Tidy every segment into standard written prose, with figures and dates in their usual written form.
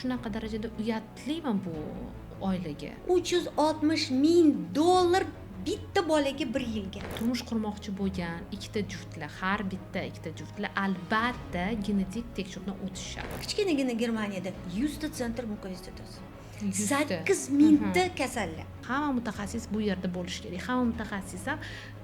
shunaqa darajada uyatlimi bu oilaga? $360,000 bitta bolaga bir yilga. Turmush qurmoqchi bo'lgan ikkita juftlar, har bitta ikkita juftlar albatta genetik tekshiruvdan o'tishadi. Kichkinagina Germaniyada 100 ta sentr mukovistsidoz. 100 ta. 8,000 ta kasallik. Hamma mutaxassis bu yerda bo'lishi kerak. Hamma mutaxassis ham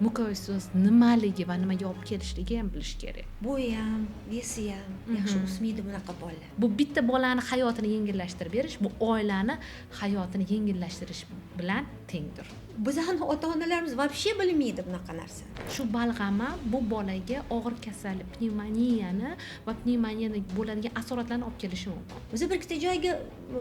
mukovistsidoz nimaligi va nimaga olib kelishligi ham bilish kerak. Bo'yi ham, vesi ham yaxshi o'smaydi bunaqa bolalar. Bu bitta bolani hayotini yengillashtirib berish, bu oilani hayotini yengillashtirish bilan tengdir. Bizning ota-onalarimiz вообще bilmaydi bunaqa narsa. Shu balg'ama bu bolaga og'ir kasallik, pnevmoniyani va pnevmoniyadan bo'ladigan asoratlarni olib kelishi mumkin. Biz bir ikkita joyga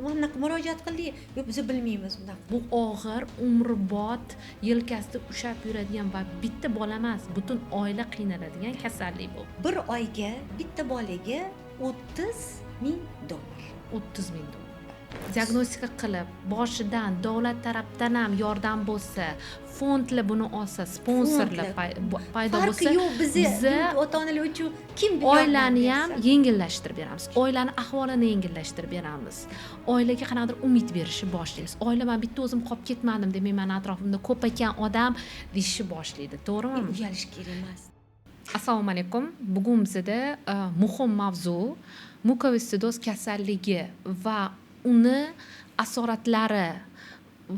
mana murojaat qildik, yo'q biz bilmaymiz bunaqa. Bu og'ir, umrbod, yelkasida ushab yuradigan va bitta bola emas, butun oila qiynaladigan kasallik bu. Bir oyga bitta bolaga $30,000. 30,000 dollar. Diagnostika qilib, boshidan davlat tarafdan ham yordam bo'lsa, fondlar buni olsa, sponsorlar paydo bo'lsa, Farqi yo'q, bizni ota-onalar uchun kim oilani ham yengillashtirib beramiz. Oilani ahvolini yengillashtirib beramiz. Oilaga qanaqadir umid berishni boshlaymiz. Oila men bitta o'zim qolib ketmadim demak, meni atrofimda ko'p ekan odam deyishni boshlaydi. To'g'rimi? Uyalish kerak emas. Assalomu alaykum. Bugun bizda muhim mavzu mukovistsidoz kasalligi va uni asoratlari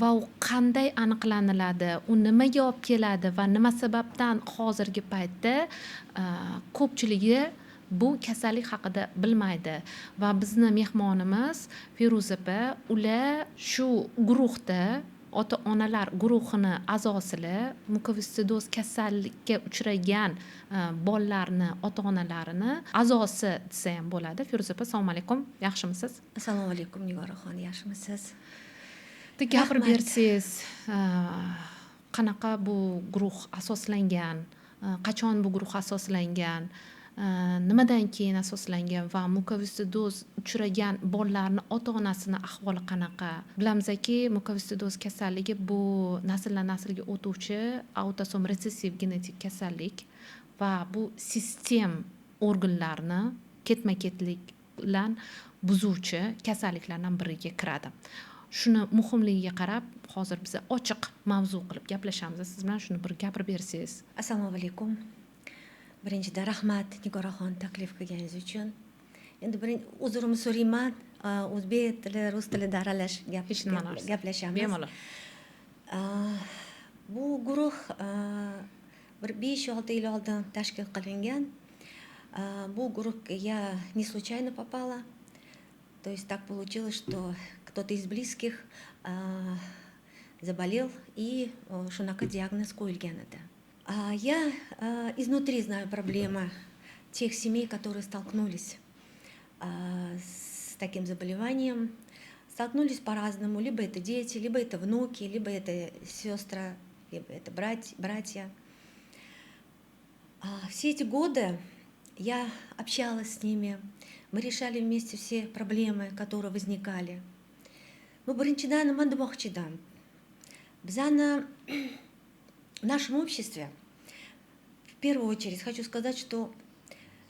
va u qanday aniqlaniladi, u nimaga olib keladi va nima sababdan hozirgi paytda ko'pchiligi bu kasallik haqida bilmaydi va bizni mehmonimiz Feruza opa, ular shu guruhda ota-onalar guruhini a'zosilar, mukovistsidoz kasallikka uchragan bolalarni ota-onalarini a'zosi desa ham bo'ladi. Feruza opa, assalomu alaykum. Yaxshimisiz? Assalomu alaykum Nigoraxon, yaxshimisiz? Gapirib bersangiz, qanaqa bu guruh asoslangan, qachon bu guruh asoslangan, nimadan keyin asoslangan va mukovistsidoz uchragan bolalarni ota-onasini ahvoli qanaqa? Bilamizki, mukovistsidoz kasalligi bu nasldan naslga o'tuvchi autosom resessiv genetik kasallik va bu sistem organlarini ketma-ketlik bilan buzuvchi kasalliklardan biriga kiradi. Shuni muhimligiga qarab, hozir biz ochiq mavzu qilib gaplashamiz. Siz bilan shuni bir gapirib bersangiz. Assalomu alaykum. Birinchidan rahmat Nigoraxon taklif qilganingiz uchun. Endi uzrimni so'rayman, o'zbek tili, rus tilida aralash gaplashamiz. Bemalol. Bu guruh bir 5-6 yil oldin tashkil qilingan. Bu guruhga я не случайно попала. То есть так получилось, что кто-то из близких заболел и shunaqa диагноз qo'yilgan edi. Я изнутри знаю проблемы тех семей, которые столкнулись с таким заболеванием. Столкнулись по-разному. Либо это дети, либо это внуки, либо это сестры, либо это братья. Все эти годы я общалась с ними. Мы решали вместе все проблемы, которые возникали. Ну, birinchidan nima demoqchiman? Bizani в нашем обществе, в первую очередь, хочу сказать, что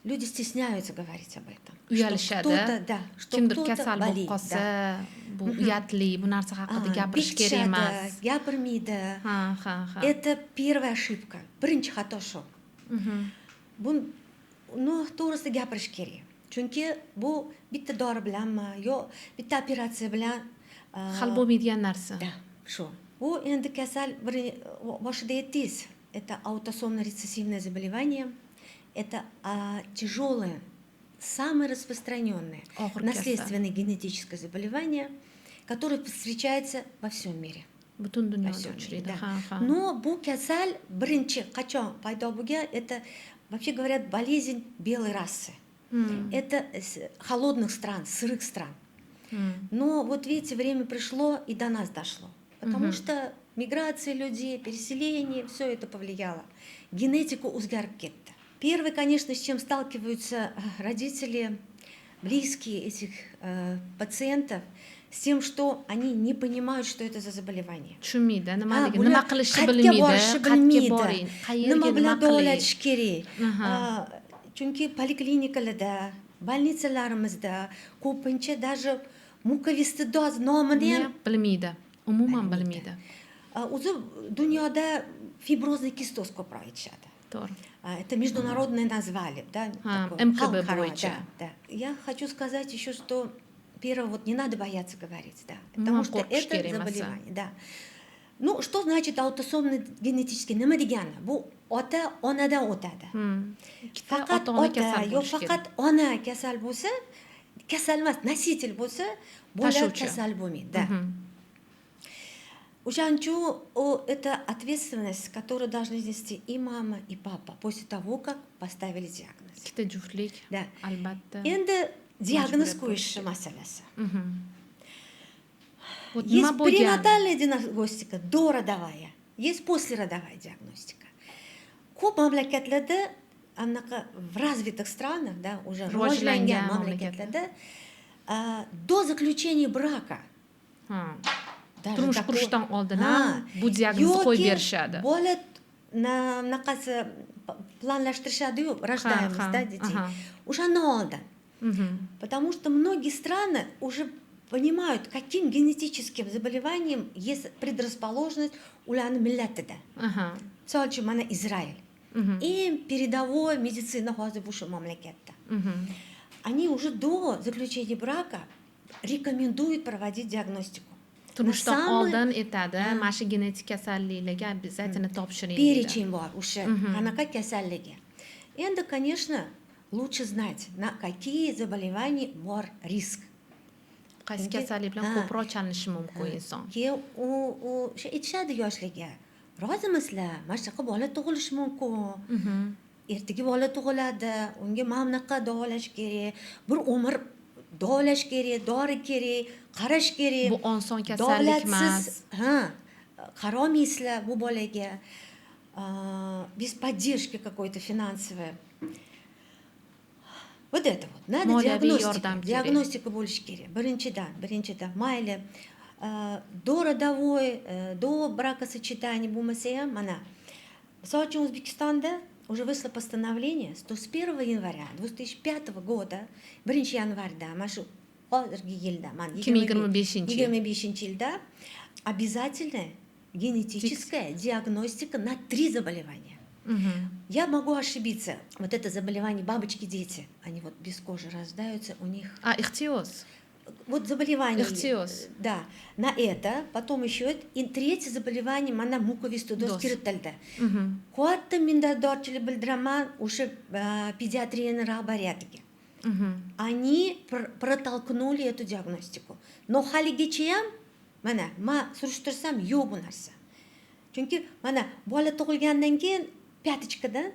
люди стесняются говорить об этом. Uyalishadi. Что Kimdir кто-то kasal bo'lib болеет. qolsa, bu uyatli, bu narsa haqida gapirish kerak emas. Gapirmaydi. Ha. Это первая ошибка. Birinchi xato shu. Bu to'g'risida gapirish kerak. Chunki bu bitta dori bilanmi, yo bitta operatsiya bilan hal bo'lmaydigan narsa. Да, shu. Bu endi kasal boshida aytdingiz. Это аутосомно-рецессивное заболевание. Это тяжелое, самое распространенное наследственное генетическое заболевание, которое встречается во всем мире. Butun dunyoda uchraydi. Но bu kasal birinchi qachon paydo bo'lgan, это вообще говорят болезнь белой расы. Это холодных стран, сырых стран. Но вот видите, время пришло и до нас дошло. Потому что миграция людей, переселение, все это повлияло. Генетику o'zgarib ketdi. Первое, конечно, с чем сталкиваются родители, близкие этих пациентов, с тем, что они не понимают, что это за заболевание. Tushunmaydi, nimaligini, nima qilishni bilmaydi, nima bilan davolatish kerak. Chunki poliklinikalarda, больницalarimizda ko'pincha даже mukovistsidoz nomini ham bilmaydi, umuman bilmaydi. o'zi dunyoda fibrozный kistoz ko'proq aytishadi. To'g'ri. Это международное название, да? Такое, МКБ халкара, бойча. да. Я хочу сказать еще, что первое, вот не надо бояться говорить, да, Ну, потому что qo'rqish это kerak emas. заболевание, да. Ну, что значит аутосомный генетический? Nima degani? Bu ota onadan o'tadi. Ikkita Faqat ota-ona ota kasal yo bo'lishi faqat kerak. ona kasal bo'lsa, kasal emas, nositel bo'lsa, bola Tashuvchi. kasal bo'lmaydi, да. O'shaning uchun это ответственность, которую должны нести и мама, и папа после того, как поставили диагноз. Ikkita juftlik, Да. albatta. Endi diagnoz Majburiyat qo'yish bo'lishi kerak. masalasi. Вот nima Есть bo'lgan? перинатальная диагностика, дородовая, есть послеродовая диагностика. Ko'p mamlakatlarda anaqa в развитых странах, да, уже Rivojlangan rivojlangan mamlakatlarda до заключения брака Ha. даже Turmush такое- qurishdan oldin Ha. ham bu diagnozni qo'yib Yoki berishadi. bola naqasi planlashtirishadi-yu, рождаемость, ha, да, детей. aha. O'shandan oldin. Потому что многие страны уже понимают, каким генетическим заболеванием есть предрасположенность ularni millatida. Aha. Misol uchun mana Израиль. Eng передовой медицина hozir bu shu mamlakatda. Они уже до заключения брака рекомендуют проводить диагностику. Turmushdan На самый- oldin aytadi, mana shu genetik kasalliklarga обязательно topshiring deydi. Перечень bor o'sha qanaqa kasalligi. Endi, конечно, лучше знать, на какие заболевания bor risk. Qaysi Chunki- kasallik bilan Ha. ko'proq chalinishi mumkin inson. Keyin u o'sha aytishadi yoshlarga, rozimisizlar, mana shunaqa bola tug'ilishi mumkin. Ertaga bola tug'iladi, unga mana bunaqa davolash kerak, bir umr davolash kerak, dori kerak, qarash kerak. Bu oson kasallik emas. Davlatsiz, ha, qarolmaysizlar bu bolaga. Без поддержки какой-то финансовой. Вот это вот. Надо Moliyaviy диагностика. yordam kerak. Диагностика bo'lishi kerak. Birinchidan, mayli до родовой, до бракосочетания bo'lmasa ham mana. Misol uchun O'zbekistonda уже вышло постановление, что с 1 января 2005 года, 1 yanvarda, mana shu hozirgi yilda, mana 2025 yil. 2025-yilda обязательная генетическая диагностика на 3 заболевания. Я могу ошибиться. Вот это заболевание бабочки-дети, они вот без кожи рождаются, у них Ixtiyoz. вот заболевание. Ихтиоз. Да, на это, потом еще и третье заболевание, mana mukovistsidoz Doz. kiritildi. Katta minnatdorchilik bildiraman o'sha pediatriyani rahbariyatiga. Они протолкнули эту диагностику. Но haligacha ham mana men surishtirsam yo'q bu narsa. Chunki mana bola tug'ilgandan keyin pyatochkadan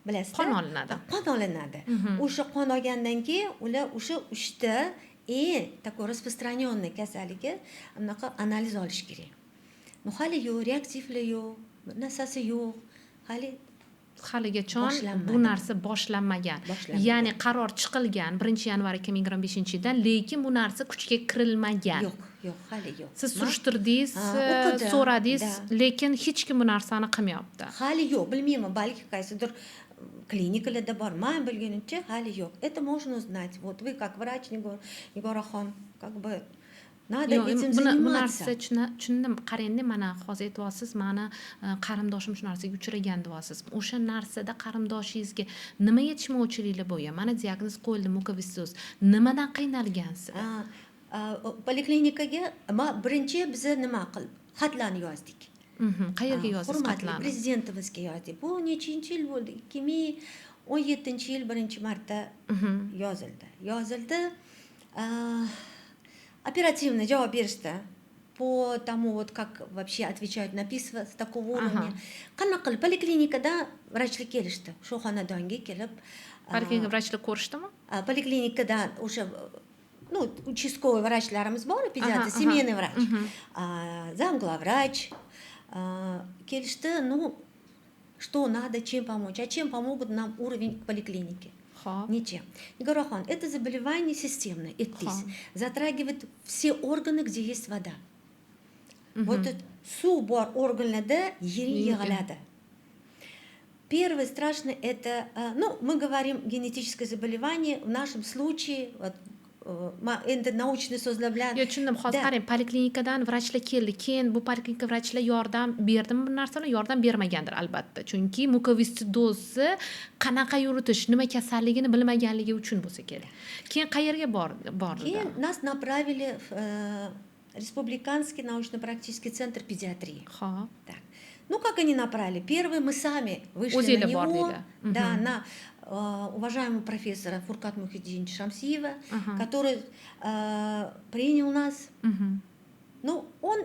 bilasizlar, Qon olinadi. Qon olinadi. O'sha qon olgandan keyin ular o'sha 3 ta такой распространенный kasalligi anaqa analiz olish kerak. Ну hali yo'q, reaktivli yo'q, narsasi yo'q. Hali Haligacha Boshlanmadi. bu narsa boshlanmagan. Boshlanmagan. Ya'ni qaror chiqilgan 1 yanvar 2025-yildan, lekin bu narsa kuchga kirilmagan. yo'q, hali yo'q. Siz surishtirdingiz, Ha, o'qidim. so'radingiz, Da. lekin hech kim bu narsani qilmayapti. Hali yo'q, bilmayman, balki qaysidir klinikalarda bor. Men bilganimcha hali yo'q. Это можно узнать. Вот вы как врач, Nigoraxon, как бы надо Yo'q, этим bu заниматься. narsa tushundim. Qarang, mana hozir aytyapsiz, mani qarindoshim shu narsaga uchragan deyapsiz. O'sha narsada qarindoshingizga nima yetishmovchiliklar bo'lgan? Mana diagnoz qo'yildi, mukovistsidoz. Nimadan qiynalgansiz? Poliklinikaga birinchi biz nima qilib xatlarni yozdik. Qayerga yozasiz Hurmatli xatlarni? prezidentimizga yozdik. Bu nechinchi yil bo'ldi? 2017-yil 1-marta yozildi. Оперативно javob berishdi. По тому, вот как вообще отвечают на письма с такого уровня. Qanaqa qilib poliklinikada vrachlar kelishdi. Shu xonadonga kelib, Poliklinika vrachlar ko'rishdimi? poliklinikadan o'sha ну, участковый vrachlarimiz bor, pediatr, Aha, семейный врач, замглавврач, kelishdi, ну, что надо, чем помочь. А чем помогут нам уровень поликлиники? Xo'p. Ничем. Nigoraxon, это заболевание системное, эттис, затрагивает все органы, где есть вода. Вот это suv bor organlarda yiring yig'iladi. Первое страшное это, ну, мы говорим генетическое заболевание, в нашем случае вот, endi naучный so'zlar bilan Yo, tushundim. Hozir qarang, poliklinikadan vrachlar keldi. Keyin bu poliklinika vrachlar yordam berdimi bu narsalar? Yordam bermagandir albatta. Chunki mukovistsidozni qanaqa yuritish, nima kasalligini bilmaganligi uchun bo'lsa kerak. Keyin qayerga bordi? keyin нас направили в Республиканский научно-практический центр педиатрии. Xo'p. Так. Ну, как они направили? Первые мы сами вышли O'zinglar на него, bordinglar. да, на уважаемого профессора Фуркат Мухиддиновича Шамсиева, который принял нас. Ну, он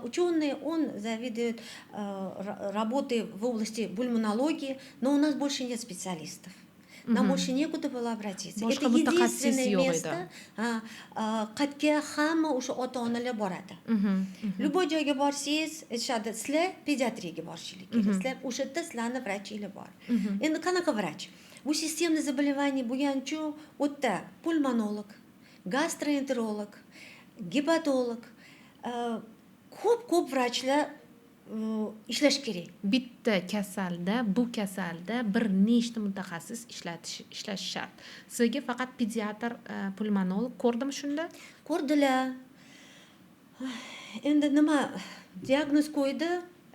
ученый, он заведует работой в области пульмонологии, но у нас больше нет специалистов. Нам больше некуда было обратиться. Это единственное место, qayerga hamma o'sha ota-onalar boradi. Любой joyga borsangiz, aytishadi, sizlar pediatriyaga borishingiz kerak. Sizlar o'sha yerda sizlarni vrachinglar bor. Endi qanaqa vrach? Bu sistemli заболевание bo'lgani uchun u yerda pulmonolog, gastroenterolog, gepatalog, ko'p vrachlar ishlash kerak. Bitta kasalda, bu kasalda bir nechta mutaxassis ishlash shart. Sizga faqat pediatr, pulmonolog ko'rdimi shunda? Ko'rdilar. Endi nima diagnoz qo'ydi,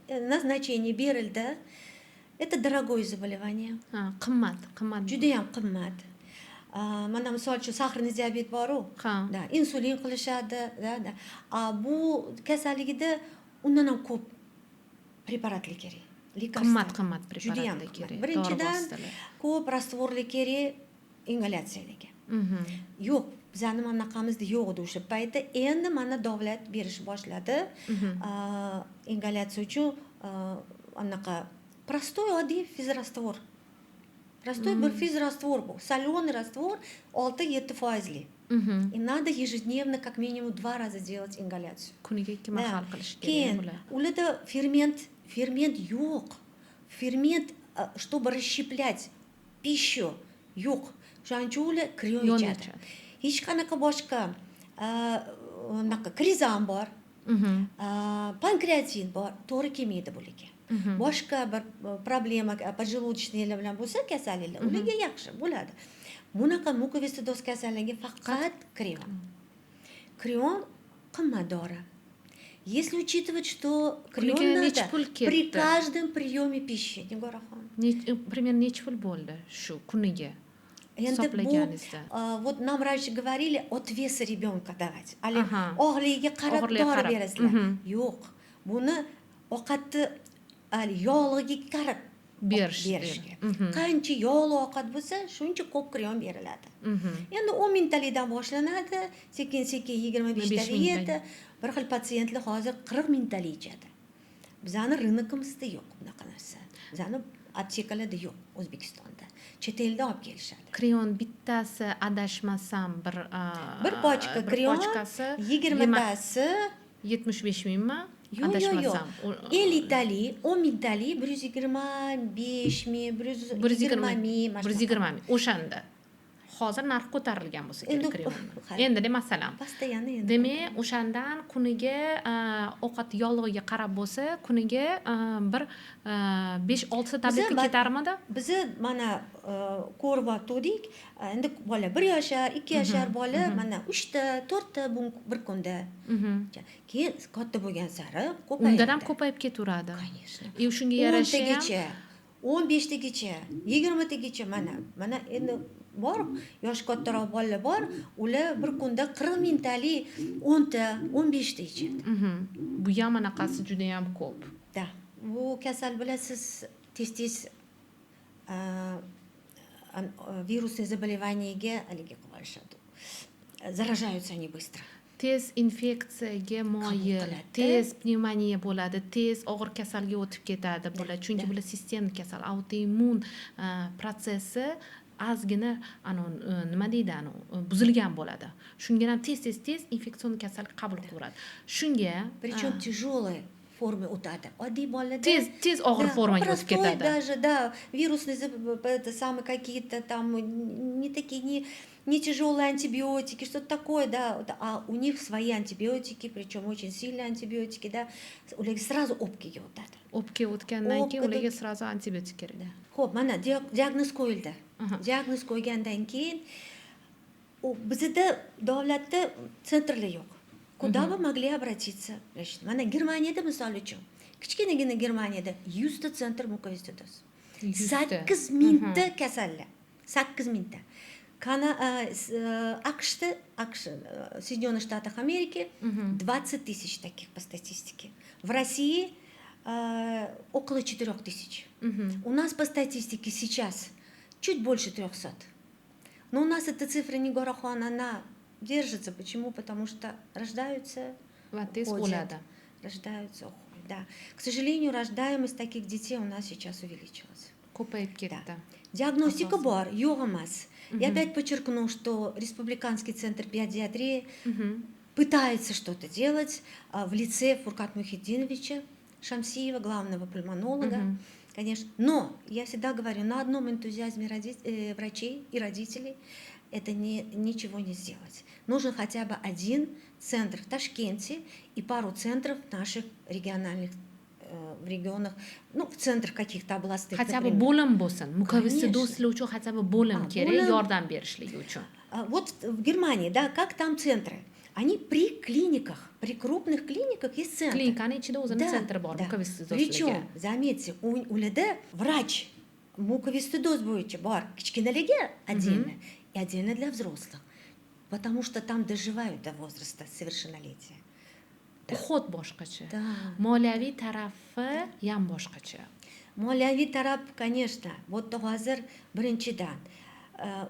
назначение berildi. Это дорогое заболевание. Qimmat. Juda ham qimmat. Mana misol uchun sahrli diabet bor-ku. Da, insulin qilishadi, da. Bu kasalligida undan ham ko'p preparatlar kerak. Qimmat preparatlar kerak. Birinchidan ko'p rastvorlar kerak ingalyatsiyalarga. Yo'q, bizani manaqamizda yo'q edi o'sha paytda. Endi mana davlat berish boshladi. Ingalyatsiya uchun anaqa простой oddiy fizraствор. Простой bir fizraствор bu. Соленый раствор 6-7%. И надо ежедневно как минимум 2 раза делать ингаляцию. Kuniga 2 mahal qilish kerak Keyin bular. ularda ferment yo'q. Ferment, чтобы расщеплять пищу, yo'q. Shuning uchun ular kriyon ichadi. Hech qanaqa boshqa anaqa krizam bor. Pankreatin bor, to'g'ri kelmaydi bularga. Boshqa bir problema поджелудочныйlar bilan bo'lsa kasalliklar, ularga yaxshi bo'ladi. Bunaqa mukovistsidoz kasalligiga faqat kriyon. Kriyon qimmat dori. Если учитывать, что kriyon надо при каждом приеме пищи, Nigorxon. Примерно necha pul bo'ldi shu kuniga? Endi bu вот нам раньше говорили от веса ребенка давать. Ali og'irligiga qarab dori berasizlar. Yo'q. Buni ovqatni yog'ligiga qarab berish kerak. Qancha yog'li ovqat bo'lsa, shuncha ko'p kriyon beriladi. Endi 10 mingtalikdan boshlanadi, sekin-sekin 25 talik yetdi. Bir xil patsientlar hozir 40 mingtalik ichadi. Bizani rynogimizda yo'q bunaqa narsa. Bizani aptekalarda yo'q O'zbekistonda. Chet eldan olib kelishadi. Kriyon bittasi adashmasam bir pochka kriyon 20 tasi 75 mingmi? Yo'q. 50 talik, 10 mingtalik 125 ming, 120 ming, 120 ming. O'shanda. Hozir narx ko'tarilgan bo'lsa kerak kriyonni. Endi masalan. Постоянно endi. Demak, o'shandan kuniga ovqat yog'lig'iga qarab bo'lsa, kuniga bir 5-6 tabletka ketarmidi? Biz mana ko'rib o'tdik. Endi bola 1 yoshar, 2 yoshar bola mana 3 ta, 4 ta bir kunda. Keyin katta bo'lgan sari ko'payadi. Undan ham ko'payib ketaveradi. Конечно. Shunga yarasha 15 tagacha, 20 tagacha mana endi bor, yosh kattaroq bolalar bor, ular bir kunda 40 mingtalik 10 ta, 15 ta ichadi. Bu ham anaqasi juda ham ko'p. Da. Bu kasal bilan siz tez-tez вирусные заболеваниyaga haligi qilishadi. Заражаются они быстро. Tez infeksiyaga moyil, tez pnevmoniya bo'ladi, tez og'ir kasalga o'tib ketadi bular. Chunki bular sistemli kasal, autoimmun protsessi ozgina nima deydi, buzilgan bo'ladi. Shunga ham tez infeksion kasallik qabul qilaveradi. Shunga причем тяжелые формы o'tadi. Oddiy bolalarda tez og'ir formaga o'tib ketadi. Даже да, вирусные это самые какие-то там не такие не тяжелые антибиотики, что-то такое, да, а у них свои антибиотики, причем очень сильные антибиотики, да, ularga сразу o'pkaga o'tadi. O'pka o'tgandan keyin ularga сразу antibiotik kerak. Xo'p, mana diagnoz qo'yildi. Diagnoz qo'ygandan keyin bizda davlatda sentrlar yo'q. Куда вы могли обратиться? Mana Germaniyada misol uchun, kichkinagina Germaniyada 100 ta sentr mukovistsidoz. 8 mingta kasallar. 8 mingta. АКШ, Соединенных Штатах Америки, 20 тысяч таких по статистике. В России около 4 тысяч. У нас по статистике сейчас чуть больше 300. Но у нас эта цифра не горахон, она держится. Почему? Потому что рождаются, уходят. Рождаются, уходят. Да. К сожалению, рождаемость таких детей у нас сейчас увеличилась. Да. Диагностика бар, yo'q emas. Я опять подчеркну, что Республиканский центр педиатрии пытается что-то делать в лице Фурката Мухиддиновича Шамсиева, главного пульмонолога, конечно. Но я всегда говорю, на одном энтузиазме врачей и родителей это ничего не сделать. Нужен хотя бы один центр в Ташкенте и пару центров наших региональных в регионах, ну, в центрах каких-то областей. Хотя бы bo'lim bo'lsin. Mukovissidozlar uchun хотя бы bo'lim kerak, yordam berishligi uchun. Вот в Германии, да, как там центры? Они при клиниках, при крупных клиниках есть центры. Klinikani ichida o'zini centri bor mukovissidozlarga. Причем, заметьте, ularda врач mukovissidoz bo'yicha bor, kichkinalarga отдельно и отдельно для взрослых. Потому что там доживают до возраста совершеннолетия. Уход boshqacha. Moliyaviy tarafi ham boshqacha. Moliyaviy taraf, конечно, вот hozir birinchidan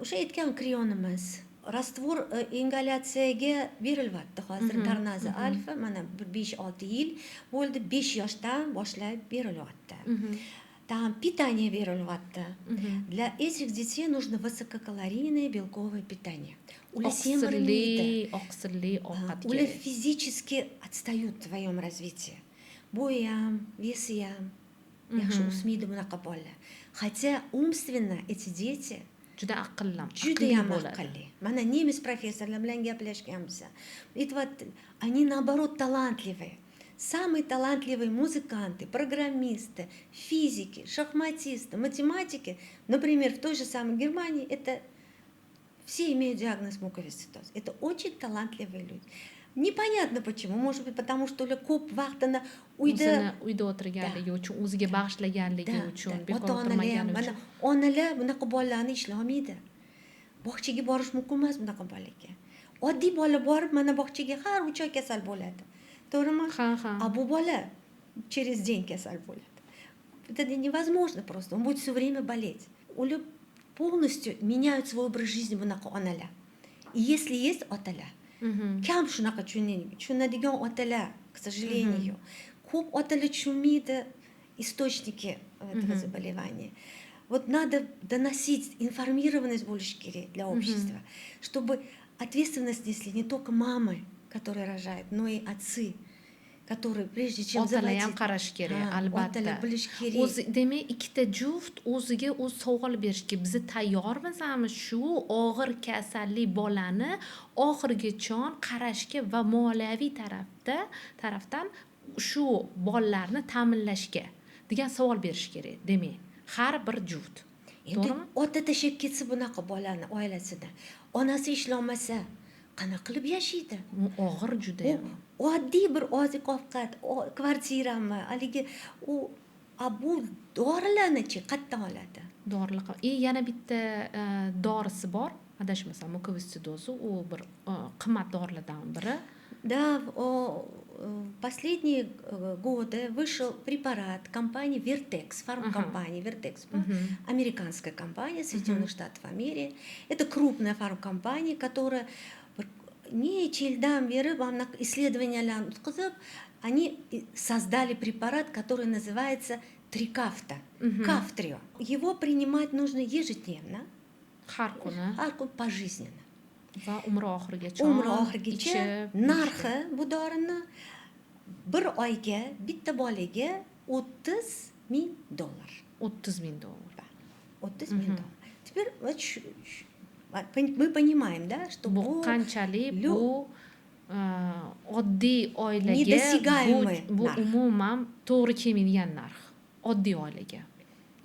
o'sha aytgan krionimiz rastvor ingalyatsiyaga berilyapti hozir Garnaza alfa mana 5-6 yil bo'ldi, 5 yoshdan boshlab berilyapti. Там питание berilyapti. Для этих детей нужно высококалорийное белковое питание. Ular oqsilli ovqat ular физически отстают в своем развитии. Bo'yi ham, vesi ham yaxshi o'smaydi bunaqa bolalar. Хотя умственно эти дети juda aqlli, judayam aqlli. Mana nemis professorlar bilan gaplashganmiz. Aytyapti, они наоборот талантливые. Самые талантливые музыканты, программисты, физики, шахматисты, математики, например, в той же самой Германии, это все имеют диагноз mukovistsidoz. Это очень талантливые люди. Непонятно почему. Может быть, потому что ular ko'p vaqtini uyda o'tirganligi uchun, o'ziga bag'ishlaganligi uchun, bekor o'tirmagani uchun. Onalar bunaqa bolalarni ishlamaydi. Bog'chaga borish mumkin emas bunaqa bolaga. Oddiy bola borib, mana bog'chaga har 3 oy kasal bo'ladi. To'g'rimi? Ha. А bu bola через день kasal bo'ladi. Это невозможно просто. Он будет все время болеть. Ular полностью меняют свой образ жизни bunaqa onalar. И если есть otalar, kam shunaqa tushunadigan otalar, к сожалению. Ko'p otalar tushunmaydi источники этого заболевания. Вот надо доносить, информированность bo'lishi kerak для общества, чтобы ответственность несли не только мамы, которые рожают, но и отцы, которые прежде чем otalar ham qarash kerak, albatta. Otalar bilish kerak. O'zi demak, ikkita juft o'ziga o'z savol berishga biz tayyormizmi shu og'ir kasalli bolani oxirigacha qarashga va moliyaviy tarafdan shu bolalarni ta'minlashga degan savol berish kerak. Demak, har bir juft. Endi ota tashab ketsa bunaqa bolani oilasidan, onasi ishlolmasa qanaqa qilib yashaydi? Og'ir juda ham. Oddiy bir oziq ovqat, kvartirami, haligi u bu dorilarni-chi qayerdan oladi? Dorilar. Yana bitta dorisi bor, adashmasam, mukovissidozi, u bir qimmat dorilardan biri. Да, в последние годы вышел препарат компании Vertex, фармкомпании Vertex, американская компания Соединенных Штатов Америки. Это крупная фармкомпания, которая necha yildan beri исследованияlarni o'tkazib, они создали препарат, который называется Трикафта, Кафтрио. Его принимать нужно ежедневно, har kun пожизненно. Va umri oxirigacha narxi bu dorini bir oyga bitta bolaga $30,000. $30,000. 30,000. Теперь вот мы понимаем, да, что bu qanchalik bu oddiy oilaga bu umuman to'g'ri kelmaydigan narx. Oddiy oilaga.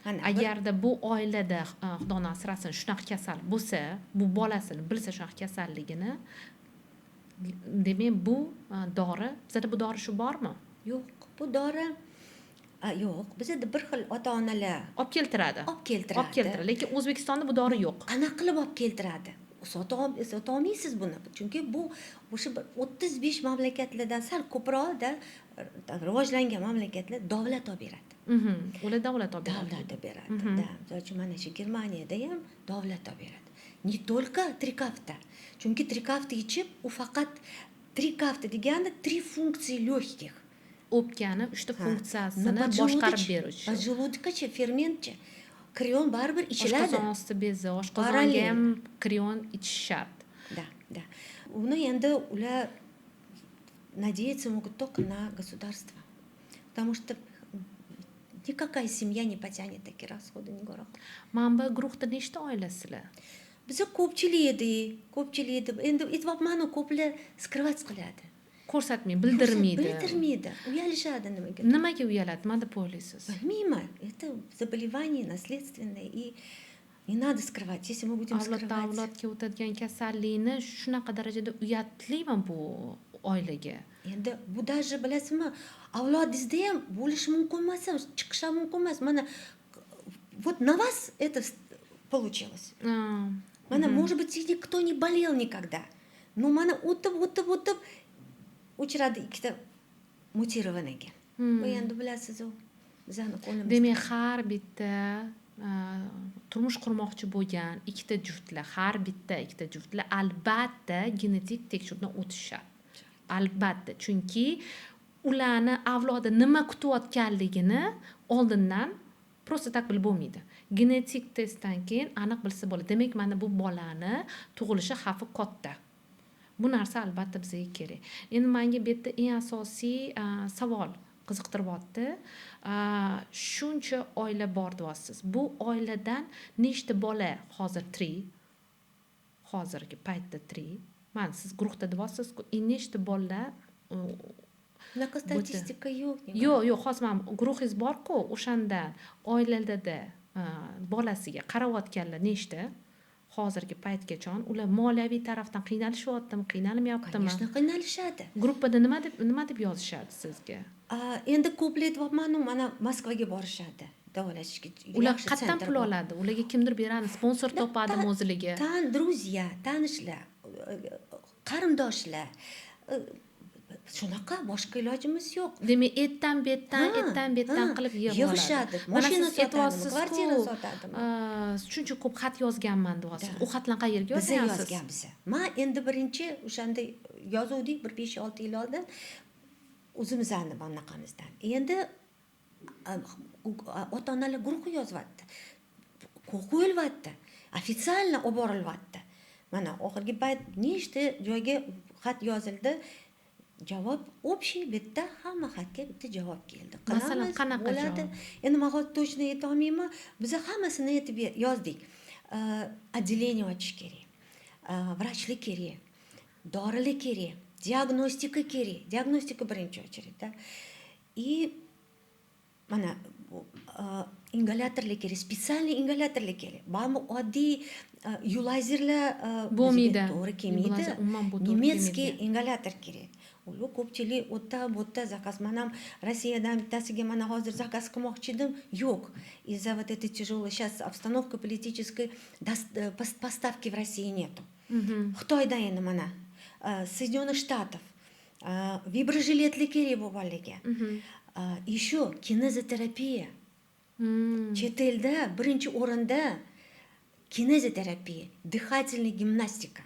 Ana, agarda bu oilada xudo asrasin shunaqa kasal bo'lsa, bu bolasini bilsa shunaqa kasalligini, demak bu dori, bizada bu dori shu bormi? yo'q, bu dori yo'q, bizada bir xil ota-onalar Olib keltiradi. olib keltiradi. Lekin O'zbekistonda bu dori yo'q. Qanaqa qilib olib keltiradi? Sota olmaysiz buni. Chunki bu o'sha 35 mamlakatlardan sal ko'proqda rivojlangan mamlakatlar davlat olib beradi. Ular davlat olib beradi. Davlat olib beradi. Да, misol uchun mana shu Germaniyada ham davlat olib beradi. Не только трикафта. Chunki trikafta ichib, u faqat trikafta degani 3 funksiya легких. O'pkani 3 funksiyasini boshqarib beruvchi. Желудкаchi, fermentchi. Krion baribir ichiladi. Oshqozon osti bezi, oshqozonga ham krion ichish shart. Да, да. Uni endi ular надеяться могут только на государство. Потому что никакая семья не потянет такие расходы, не горох. Mana bu guruhda nechta oilasizlar? Biza ko'pchilik edi. Endi aytyapman-ku, ko'plar skryovat qiladi. Ko'rsatmay, bildirmaydi. Bildirmaydi. Uyalishadi nimaga? Nimaga uyaladi? Nima deb o'ylaysiz? Bilmayman. Это заболевание наследственное, и не надо скрывать. Если мы будем Avloddan скрывать... avlodga o'tadigan kasallikni shunaqa darajada uyatlimi bu oilaga? Endi bu даже bilasizmi, avlodingizda ham bo'lishi mumkin emas, chiqishi ham mumkin emas. Mana вот на вас это получилось. Mana, может быть, и никто не болел никогда. Но mana o'tib uchradi ikkita mutировanaga. Bu endi bilasiz-ku, bizani qo'limizda. Demak, har bitta turmush qurmoqchi bo'lgan har bitta ikkita juftlar albatta genetik tekshiruvdan o'tishadi. Albatta, chunki ularni avlodi nima kutayotganligini oldindan просто так bilib bo'lmaydi. Genetik testdan keyin aniq bilsa bo'ladi. Demak, mana bu bolani tug'ilishi xavfi katta. Bu narsa albatta bizga kerak. Endi menga bu yerda eng asosiy savol qiziqtiryapti. Shuncha oila bor deyapsiz. Bu oiladan nechta bola hozir 3? Hozirgi paytda 3. Mana siz guruhda deyapsiz-ku, nechta bolalar Bunaqa statistika yo'q. Yo'q, hozir mana guruhingiz bor-ku, o'shandan oilalarda bolasiga qarayotganlar nechta? Hozirgi paytgacha ular moliyaviy tarafdan qiynalishyaptimi, qiynalmayaptimi? Конечно, qiynalishadi. Gruppada nima deb yozishadi sizga? Endi ko'plar aytyapman, mana Moskvaga borishadi davolashishga. Ular qayerdan pul oladi? Ularga kimdir beradi, sponsor topadimi o'zlariga? Друзья, tanishlar, qarindoshlar. Shunaqa, boshqa ilojimiz yo'q. Demak, etdan betdan qilib yig'ishadi. Mashina sotadi, kvartira sotadimi? Shuncha ko'p xat yozganman deyapsiz. U xatlar qayerga Biza yozyapsiz? yozganmiz. Men endi birinchi o'shanda yozuvdik 5-6 yil oldin o'zimizni bunaqamizdan. Endi ota-onalar guruhi yozyapti. Qo'yilyapti. Официально olib borilyapti. Mana oxirgi payt nechta joyga xat yozildi. Javob общий, bitta hamma xatga bitta javob keldi. Masalan, qanaqa javob? Endi men hozir точно ayta olmayman. Biz hammasini aytib yozdik. Отделение ochish kerak. Vrachlik kerak. Dorilik kerak. Diagnostika kerak. Diagnostika birinchi очередda. И mana ingalyatorlar kerak, spesialniy ingalyatorlar kerak. Ba'zi oddiy yulazerlar bo'lmaydi. To'g'ri kelmaydi. Nemetskiy ingalyator kerak. Ular ko'pchilik o'ta zakaz. Men ham Rossiyadan bittasiga mana hozir zakaz qilmoqchi edim. Yo'q. Из-за вот этой тяжелой сейчас обстановки политической поставки в России нету. Xitoydan endi mana Соединенных Штатов vibrojiletli kerak bo'lganligi. Еще kinezoterapiya. Chet elda birinchi o'rinda kinezoterapiya, дыхательная gimnastika.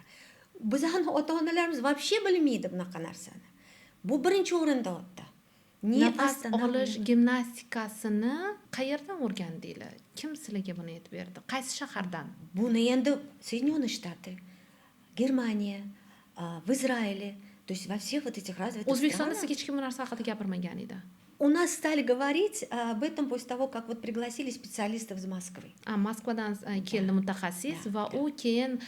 Bizning ota-onalarimiz вообще bilmaydi bunaqa narsani. Bu birinchi o'rinda o'tdi. Nafas olish gimnastikasini qayerdan o'rgandinglar? Kim sizlarga buni aytib berdi? Qaysi shahardan? Buni endi Соединенные Штаты, Germaniya, в Израиле То есть во всех вот этих развитых O'zbekistonda странах sizga hech kim bu narsa haqida gapirmagan edi. у нас стали говорить об этом после того, как вот пригласили специалистов из Moskвы. Moskvadan keldi mutaxassis da, va da. u keyin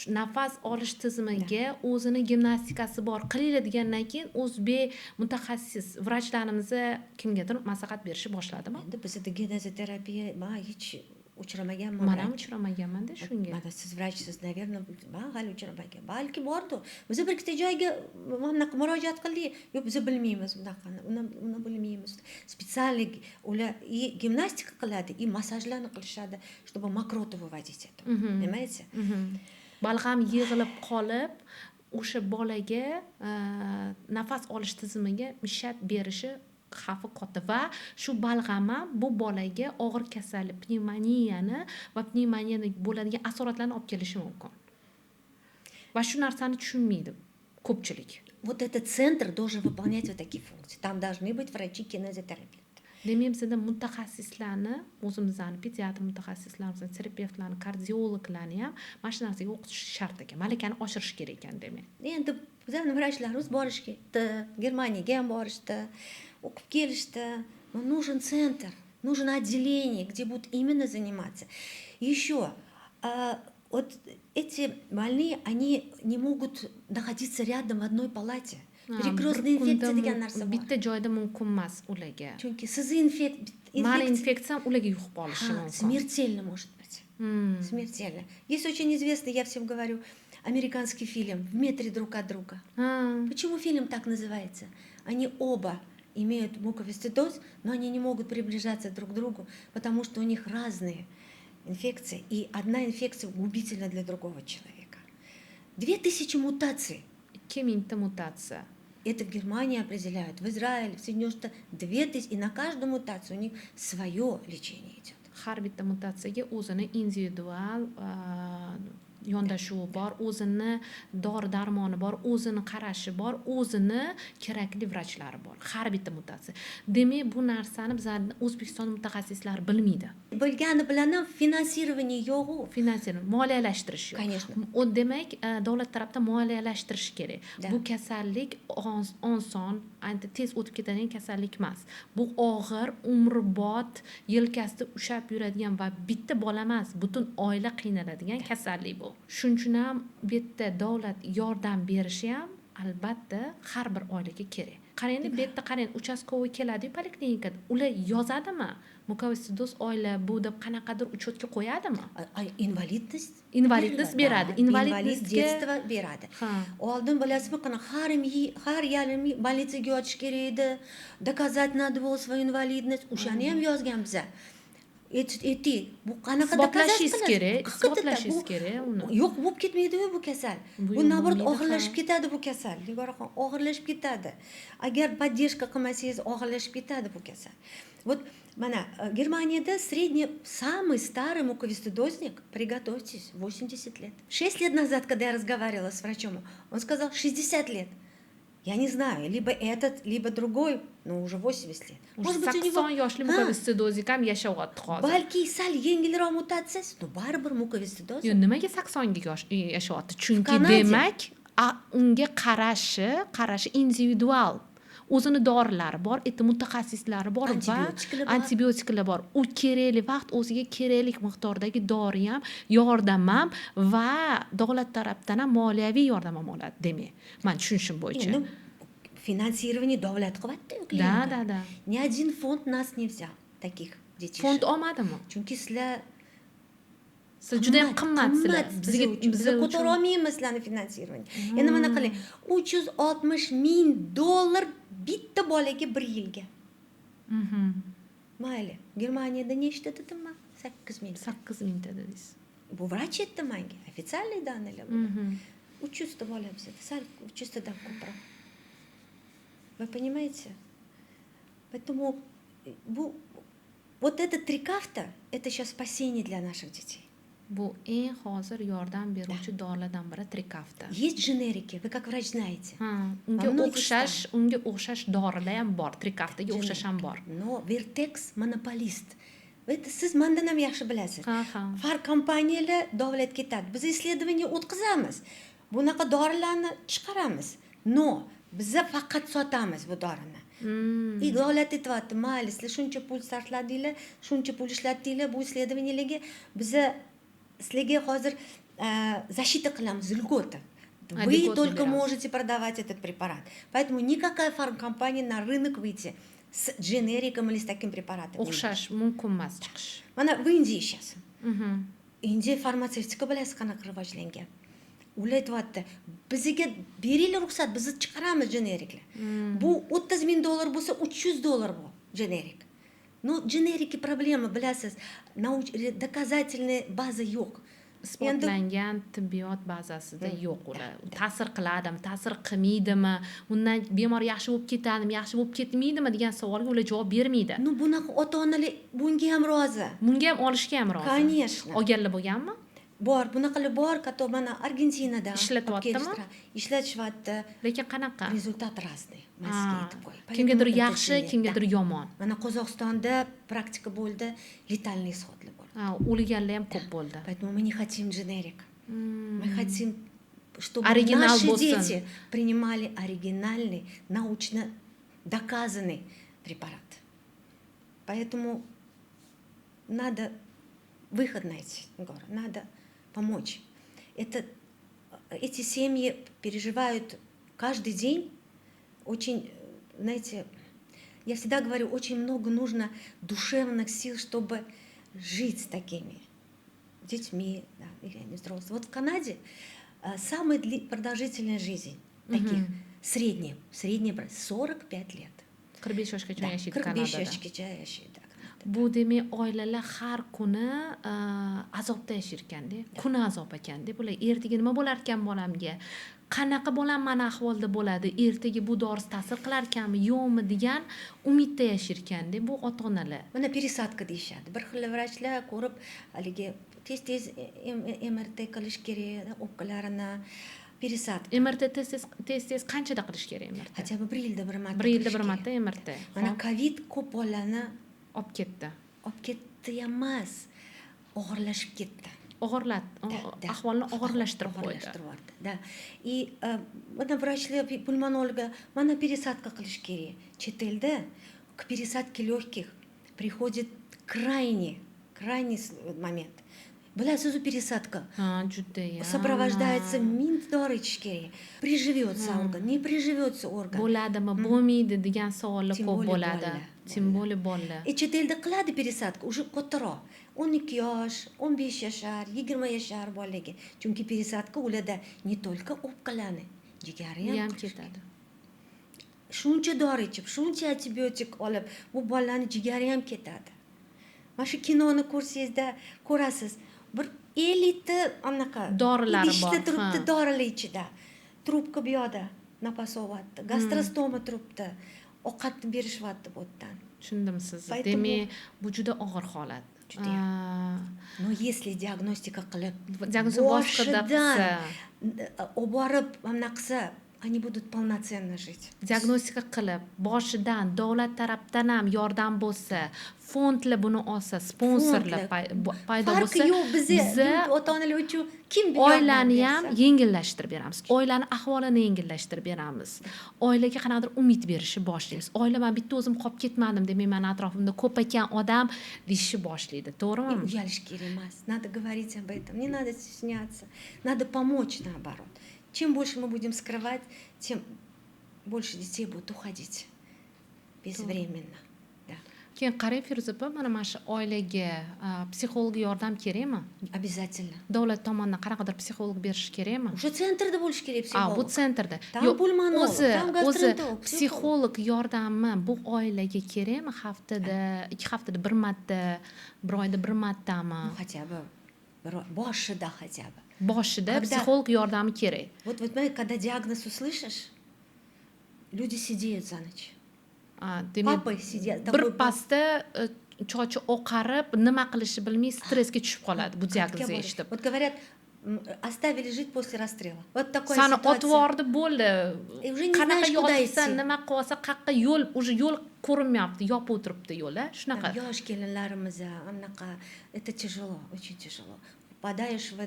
nafas olish tizimiga o'zini gimnastikasi bor qilinglar degandan keyin o'zbek mutaxassis vrachlarimizni kimgadir maslahat berishni boshladimi? Endi bizda genezoterapiya man hech uchramaganman. Men ham uchramaganman-da shunga. Mana siz vrachsiz, naверное, man hali uchramagan. Balki bordi. Biz bir ikkita joyga mana murojaat qildik. Yo'q, biz bilmaymiz bunaqani. Uni bilmaymiz. Специальный ular и gimnastika qiladi, и massajlarni qilishadi, чтобы мокроту выводить это. Понимаете? Balg'am yig'ilib qolib, o'sha bolaga nafas olish tizimiga mishat berishi xavfi katta va shu balg'am ham bu bolaga og'ir kasallik, pnevmoniyani va pnevmoniyada bo'ladigan asoratlarni olib kelishi mumkin. Va shu narsani tushunmaydi ko'pchilik. Вот этот центр должен выполнять вот такие функции. Там должны быть врачи-кинезотерапевты. Demak, bizda mutaxassislarni, o'zimizni pediatr mutaxassislarimizni, terapevtlarni, kardiologlarni ham mana shu narsaga o'qitish shart ekan. Malakani oshirish kerak ekan demak. Endi bizning vrachlarimiz borishga, Germaniyaga ham borishdi, o'qib kelishdi. Но нужен центр, нужно отделение, где будут именно заниматься. Еще вот эти больные, они не могут находиться рядом в одной палате. Перекрестная инфекция degan narsa bor. Bitta joyda mumkin emas ularga. Chunki sizni Mani infeksiyam ularga yuqib olishi mumkin. Смертельно может быть. Смертельно. Есть очень известный, я всем говорю, американский фильм «В метре друг от друга». Почему фильм так называется? Они оба имеют муковисцидоз, но они не могут приближаться друг к другу, потому что у них разные инфекции, и одна инфекция губительна для другого человека. 2000 мутаций. 2000 mutatsiya. Это в Германии определяют, в Израиле, в Соединенных Штатах 2000, и на каждую мутацию у них свое лечение идет. Har bitta mutatsiyaga o'zini individual yondashuvi bor, o'zini dori-darmoni bor, o'zini qarashi bor, o'zini kerakli vrachlari bor. Har bitta mutatsiya. Demak, bu narsani bizlar O'zbekiston mutaxassislari bilmaydi. Bilgani bilan ham finansирование yo'q. Finansирование, moliyalashtirish yo'q. Конечно. U demak, davlat tarafdan moliyalashtirish kerak. Bu kasallik oson, ancha tez o'tib ketadigan kasallik emas. Bu og'ir, umrbod, yelkasida ushab yuradigan va bitta bola emas, butun oila qiynaladigan kasallik bu. Shuning uchun ham bu yerda davlat yordam berishi ham albatta har bir oilaga kerak. Qarang, bu yerda qarang, uchastkovoy keladi-yu poliklinikada. Ular yozadimi? Mukoviscidoz oila bu deb qanaqadir uchetga qo'yadimi? Invalidность beradi. Invalidlikka beradi. Oldin bilasizmi, har yarim больницаga yotish kerak edi. Доказать надо было свою инвалидность. O'shani ham yozgan biza. Bu qanaqa isbotlashingiz kerak uni. Yo'q, bo'lib ketmaydi-ku bu kasal. Bu naborot og'irlashib ketadi bu kasal. Nigoraxon, og'irlashib ketadi. Agar поддержка qilmasangiz og'irlashib ketadi bu kasal. Вот mana Германияда самый старый муковисцидозник, приготовьтесь, 80 лет. 6 лет назад, когда я разговаривала с врачом, он сказал 60 лет. Я не знаю, либо этот, либо другой, но уже 80 лет. Может быть, у него 80 yoshli mukoviscidoznik ham yashayapti hozir. Balki sal yengilroq mutatsiya, но baribir mukoviscidoz. Yo'q, nimaga 80 ga yashayapti? Chunki demak, unga qarashi individual. O'zini dorilari bor, mutaxassislari bor va antibiotiklar bor. U kerakli vaqt o'ziga kerakli miqdordagi dori ham, yordam ham va davlat tarafdan ham moliyaviy yordam ham oladi demak. Men tushunishim bo'yicha. Финансирование davlat qilyapti-ku. Да. Ни один фонд нас не взял таких детей. Fond olmadimi? Chunki sizlar juda ham qimmatsizlar. Bizga ko'tara olmaymiz sizlarni finansирование. Endi mana qiling, $360,000 bitta bolaga 1 yilga. Mayli. Germaniyada nechta dedimmi? 8,000. 8,000 dedingiz. Bu vrach aytdi menga, официальный данныйlar bular. 300 ta bola bizda, sal 300 tadan ko'proq. Вы понимаете? Поэтому вот этот трикафта это сейчас спасение для наших детей. Bu eng hozir yordam beruvchi dorilardan biri Trikafta. Есть дженерики, вы как врач знаете. Unga o'xshash dorilar ham bor, Trikaftaga o'xshash ham bor. Но Vertex monopolist. Siz mendan ham yaxshi bilasiz. Har kompaniyalar davlat ketadi. Biz исследование o'tkazamiz. Bunaqa dorilarni chiqaramiz. Но biza faqat sotamiz bu dorini. И davlat aytyapti, mayli sizlar shuncha pul sarfladinglar, shuncha pul ishlatdinglar bu исследованияларga, biza sizlarga hozir защита qilamiz, льготы. Вы Льготы только берем. можете продавать этот препарат. Поэтому никакая фармкомпания на рынок выйти с дженериком или с таким препаратом не может. o'xshash mumkin emas chiqish. Mana в Индии сейчас. Indiya farmatsevtika bilasiz qanaqa rivojlangan. Ular aytyapti, bizga beringlar ruxsat, biz chiqaramiz generiklar. Bu $30,000 bo'lsa $300 bu generik. Но generiki problema bilasiz, доказательная база yo'q. Isbotlangan tibbiyot bazasida yo'q ular. Ta'sir qiladimi, ta'sir qilmaydimi, undan bemor yaxshi bo'lib ketadimi, yaxshi bo'lib ketmaydimi degan savolga ular javob bermaydi. Ну bunaqa ota-onalar bunga ham rozi. Bunga ham olishga ham rozi. Конечно. Olganlar bo'lganmi? Bor, bunaqalar bor, kato mana Argentinada Ishlatyaptimi? Ishlatishyapti. Lekin qanaqa? Rezultat разный. Masga aytib qo'y. Kimgadir yaxshi, kimgadir yomon. Mana Qozog'istonda praktika bo'ldi, letalniy исходlar bo'ldi. O'lganlar ham ko'p bo'ldi. Поэтому мы не хотим дженерик. Мы хотим, чтобы Оригинал наши bo'lsin. дети принимали оригинальный, научно доказанный препарат. Поэтому надо выход найти, Гора, надо помочь. Эти семьи переживают каждый день очень, знаете, я всегда говорю, очень много нужно душевных сил, чтобы жить с такими детьми, да, или они взрослые. Вот в Канаде самая продолжительная жизнь таких средняя 45 лет. 45 yoshgacha yashaydi 45 Kanadada. yoshgacha yashaydi. Bu demak oilalar har kuni azobda yashar ekanda, kuni azob ekanda. Bular ertaga nima bo'lar ekan bolamga? Qanaqa bolam mana ahvolda bo'ladi? Ertaga bu dorisi ta'sir qilar ekanmi, yo'qmi degan umidda yashar ekanda bu ota-onalar. Mana пересадка deyishadi. Bir xil vrachlar ko'rib, haligi tez MRT qilish kerak, o'pkalarini пересадка. MRT tez qanchada qilish kerak MRT? Хотя бы 1 yilda bir marta. 1 yilda bir marta MRT. Mana Covid ko'p bolalarni olib ketdi. olib ketdi emas, og'irlashib ketdi. Ahvolni og'irlashtirib qo'ydi. Да. И mana vrachlar, pulmonologlar mana пересадка qilish kerak. Chet elda к пересадке легких приходит крайний момент. Bilasiz, пересадка Judayam. сопровождается dori ichish kerak. Приживется орган, не приживется орган. Bo'ladimi, bo'lmaydi degan savollar Tim ko'p более bo'ladi. Tim bo'li bolalar. Chet elda qiladi пересадка уже kattaroq. 12 yosh, 15 yashar, 20 yashar bolaga. Chunki пересадка ularda не только o'pkalarni, jigari ham ketadi. Shuncha dori ichib, shuncha antibiotik olib, bu bolalarning jigari ham ketadi. Mana shu kinoni ko'rsangizda ko'rasiz. Bir 50 ta anaqa Dorilari bor. Ishda turibdi dorilar ichida. Trubka bu yoqda napas olyapti. Gastrostoma turibdi. Ovqatni berishyapti bu yerdan. Tushundim sizni. Demak, bu juda og'ir holat. Но если диагностика qilib, bosqichda qilsa, olib borib, mana qilsa, они будут полноценно жить. Diagnostika qilib, boshidan davlat tarafdan ham yordam bo'lsa, fondlar buni olsa, sponsorlar paydo bo'lsa, biza ota-onalar uchun kim oilani ham yengillashtirib beramiz. Oilani ahvolini yengillashtirib beramiz. Oilaga qanaqadir umid berishni boshlaymiz. Oila men bitta o'zim qolib ketmadim demay, meni atrofimda ko'p ekan odam deyishni boshlaydi. To'g'rimi? Uyalish kerak emas. Надо говорить об этом. Не надо стесняться. Надо помочь наоборот. Чем больше мы будем скрывать, тем больше детей будут уходить безвременно. Да. Keyin qarang Feruza opa, mana shu oilaga psixolog yordam kerakmi? Обязательно. Davlat tomonidan qanaqadir psixolog berish kerakmi? Уже centrda bo'lish kerak psixolog. Bu centrda. O'zi psixolog yordami bu oilaga kerakmi? Haftada, 2 haftada bir marta, bir oyda bir martami? Хотя бы boshida хотя бы. Boshida psixolog yordami kerak. Вот когда диагноз услышишь, люди сидят за ночь. Папа сидят. Bir pasda chochi oqarib, nima qilishni bilmay stressga tushib qoladi bu diagnozni eshitib. Вот говорят, оставили жить после расстрела. Вот такая Sani ситуация. otvordi bo'ldi. Qanaqa yotibsan, nima qilsa, qayerqa yo'l, уже yo'l ko'rinmayapti, yopib o'tiribdi yo'l, shunaqa. Yosh kelinlarimiz, anaqa, это тяжело, очень тяжело. Попадаешь в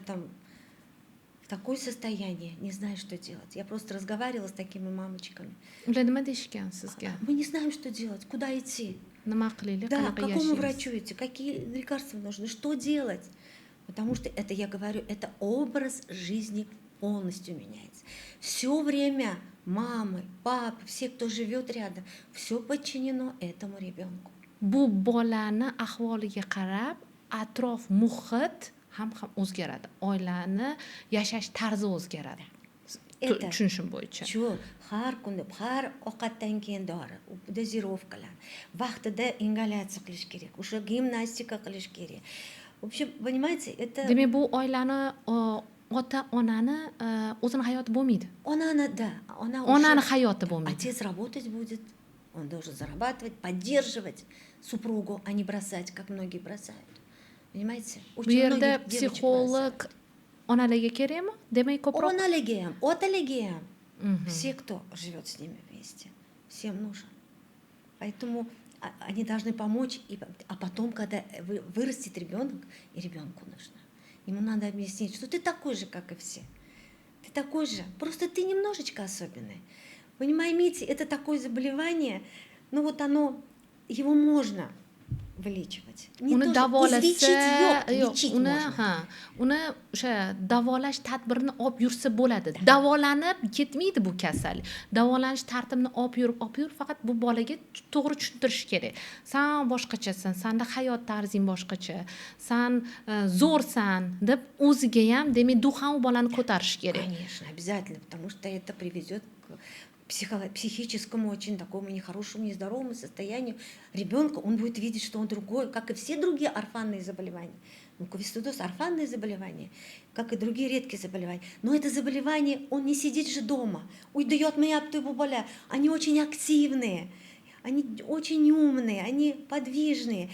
такое состояние, не знаю, что делать. Я просто разговаривала с такими мамочками. ular nima deyishgan sizga? Мы не знаем, что делать, куда идти. Nima qilaylik, Да, к qanaqa какому yashaymiz? врачу идти, какие лекарства нужны, что делать. Потому что это, я говорю, это образ жизни полностью меняется. Все время мамы, папы, все, кто живет рядом, все подчинено этому ребенку. Bu bolani ahvoliga qarab atrof muhit ham o'zgaradi. Oilani yashash tarzi o'zgaradi. Это Tushunishim bo'yicha. Shu har kuni har ovqatdan keyin dori, dozировкалар, vaqtida ingalyatsiya qilish kerak, o'sha gimnastika qilish kerak. В общем, понимаете, это Demak, bu oilani ota-onani o'zini hayoti bo'lmaydi. она Onani уже hayoti bo'lmaydi. отец работать будет, он должен зарабатывать, поддерживать супругу, а не бросать, как многие бросают. Понимаете? Bu Очень yerda многих девочек psixolog бросают. onalarga kerakmi? Demak, ko'proq Onalarga ham, otalarga ham. Mhm. Все, кто живет с ними вместе, всем нужен. Поэтому они должны помочь, а потом, когда вырастет ребенок, и ребенку нужно. Ему надо объяснить, что ты такой же, как и все. Ты такой же, просто ты немножечко особенный. Понимаете, это такое заболевание, но вот оно, его можно вылечивать. Не uni то, что излечить davolasa, ее, лечить uni можно. uni o'sha davolash tadbirini olib yursa bo'ladi. Davolanib ketmaydi bu kasallik. Davolanish tartibini olib yurib faqat bu bolaga to'g'ri tushuntirish kerak. San boshqachasan, sanda hayot tarzing boshqacha, san zo'rsan deb o'ziga ham, demak, duxan u bolani ko'tarish kerak. Конечно, обязательно, потому что это приведет к психическому очень такому нехорошему, нездоровому состоянию ребенка. Он будет видеть, что он другой, как и все другие орфанные заболевания. Муковисцидоз — орфанные заболевания, как и другие редкие заболевания. Но это заболевание, он не сидит же дома. Уйдет меня от его боля. Они очень активные, они очень умные, они подвижные.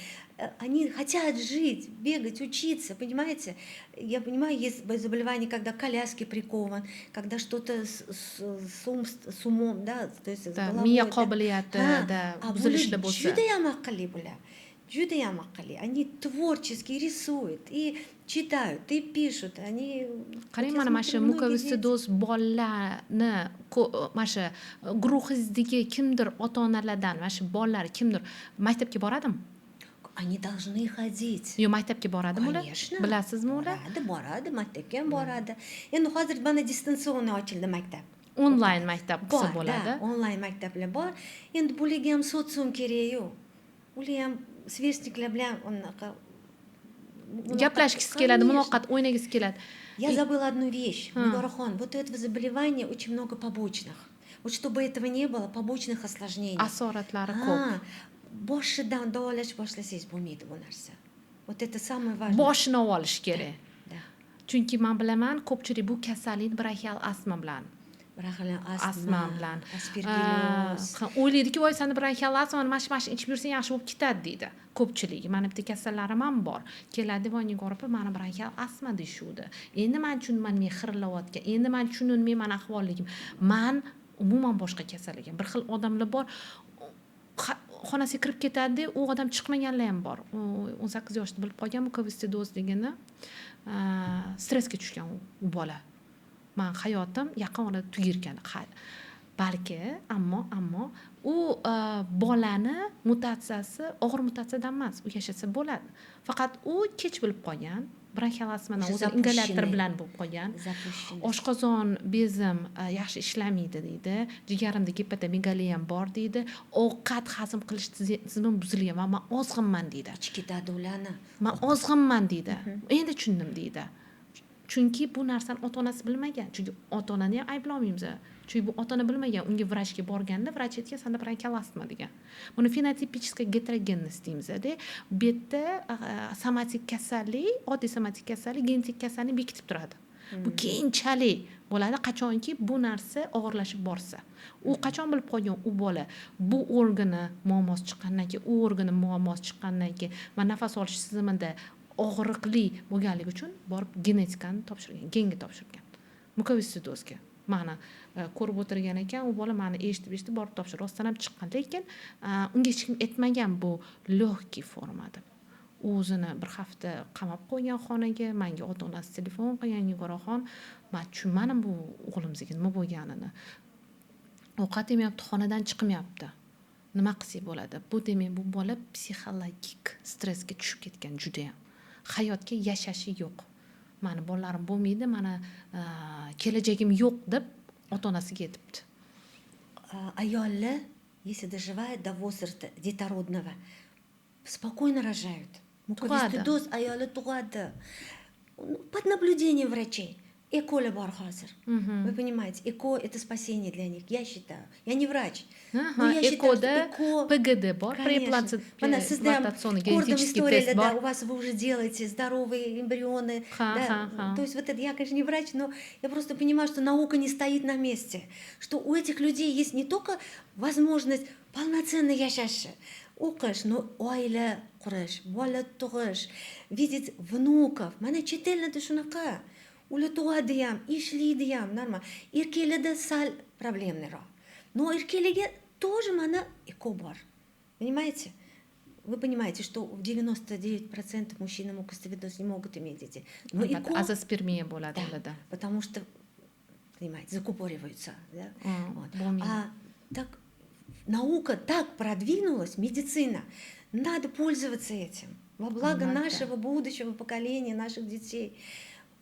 Они хотят жить, бегать, учиться, понимаете? Я понимаю, есть заболевания, когда к коляске прикован, когда что-то с умом, да, то есть с головой. Miya qobiliyatida buzilishlar bo'lsa. Judayam aqlli bular. Judayam aqlli. Они творчески рисуют и читают, и пишут. Они Qarang, mana shu mukovistsidoz bolalarni mana shu guruhingizdagi kimdir ota-onalardan, mana shu bolalar kimdir maktabga boradimi? Они должны ходить. Yo, maktabga boradimi ular? Конечно. Bilasizmi ular? Boradi, maktabga ham boradi. Endi hozir mana distansionni ochildi maktab. Onlayn maktab qilsa bo'ladi. Da, onlayn maktablar bor. Endi bularga ham sotsium kerak-ku. Ular ham sverstniklar bilan unaqa Gaplashgisi keladi, muloqot o'ynagisi keladi. Я забыла одну вещь, Нурахон. Вот у этого заболевания очень много побочных. Вот чтобы этого не было, побочных осложнений. Asoratlari ko'p. Boshidan davolash boshlasangiz bo'lmaydi bu narsa. Вот это самое важное. Boshini olish kerak. Да. Chunki men bilaman, ko'pchilik bu kasallikni braxial astma bilan, astma bilan aspergilloz. o'ylaydiki, voy, seni braxial astma, mana shu ichib yursang yaxshi bo'lib ketadi deydi. Ko'pchilik, mana bitta kasallarim ham bor. Keladi, voy, Nigor opa, meni braxial astma deyshuvdi. Endi men tushunman, men xirilayotgan. Endi men tushunmayman ahvolligim. Men umuman boshqa kasalligim. Bir xil odamlar bor, xonasiga kirib ketadi, u odam chiqmaganlar ham bor. 18 yoshda bilib qolgan mukovistsidoz degani stressga tushgan u bola. Men hayotim yaqin orada tugirkan. Balki, ammo u bolani mutatsiyasi og'ir mutatsiyadan emas, u yashasa bo'ladi. Faqat u kech bilib qolgan. Bronxial astmani o'zi ingalyator bilan bo'lib qolgan. Oshqozon bezim yaxshi ishlamaydi deydi. Jigarimda gepatomegaliya ham bor deydi. Ovqat hazm qilish tizimim buzilgan va men ozg'inman deydi. Ketadi ularni. Men ozg'inman deydi. Endi tushundim deydi. Chunki bu narsani ota-onasi bilmagan. Chunki ota-onani ham ayblamaymiz. Chunki bu ota-ona bilmagan. Unga vrachga borganda vrach aytgan, senda bronxial astma degan. Buni fenotipichеская heterogenность deymiz-da. Bu yerda somatik kasallik, oddiy somatik kasallik, genetik kasallik bekitib turadi. Bu keyinchalik bo'ladi, qachonki bu narsa og'irlashib borsa. U qachon bilib qolgan u bola bu organi muammosi chiqqandan keyin, u organi muammosi chiqqandan keyin va nafas olish tizimida og'riqli bo'lganligi uchun borib genetikani topshirgan, genga topshirgan. Mukovissidozga. Mana ko'rib o'tirgan ekan, u bola meni eshitib borib topshirib, rostdan ham chiqqan, lekin unga hech kim aytmagan bu lегкий forma deb. o'zini bir hafta qamab qo'ygan xonaga, menga ota-onasi telefon qilgan, Nigoraxon, men tushunmadim bu o'g'limizga nima bo'lganini. Ovqat yemayapti, xonadan chiqmayapti. Nima qilsak bo'ladi? Bu demak, bu bola psixologik stressga tushib ketgan juda ham. Hayotga yashashi yo'q. Mani bolalarim bo'lmaydi, mana kelajagim yo'q deb ota-onasiga aytibdi. Ayollar, если доживают до возраста детородного, спокойно рожают. Mukoviscidoz ayoli tug'adi. Под наблюдением врачей. Эколя бар хозir. Вы понимаете, ЭКО это спасение для них, я считаю. Я не врач. Но я считаю, что ЭКО... ПГД бар, преимплантационный генетический тест бар. У вас вы уже делаете здоровые эмбрионы. То есть вот это, я, конечно, не врач, но я просто понимаю, что наука не стоит на месте. Что у этих людей есть не только возможность полноценно yashashi, o'qish, но oila qurish, bola tug'ish, видеть внуков. Mana chet ellarda shunaqa. Ular tug'adi ham, ishlaydi ham, normal. Erkaklarda sal problemliroq. Но erkaklarga тоже mana ЭКО bor. Понимаете? Вы понимаете, что в 99% мужчин мукосцидоз не могут иметь детей. Но ЭКО... Азоспермия bo'ladi ularda. Потому что, понимаете, закупориваются. Да? Так наука так продвинулась, медицина. Надо пользоваться этим. Во благо нашего будущего поколения, наших детей.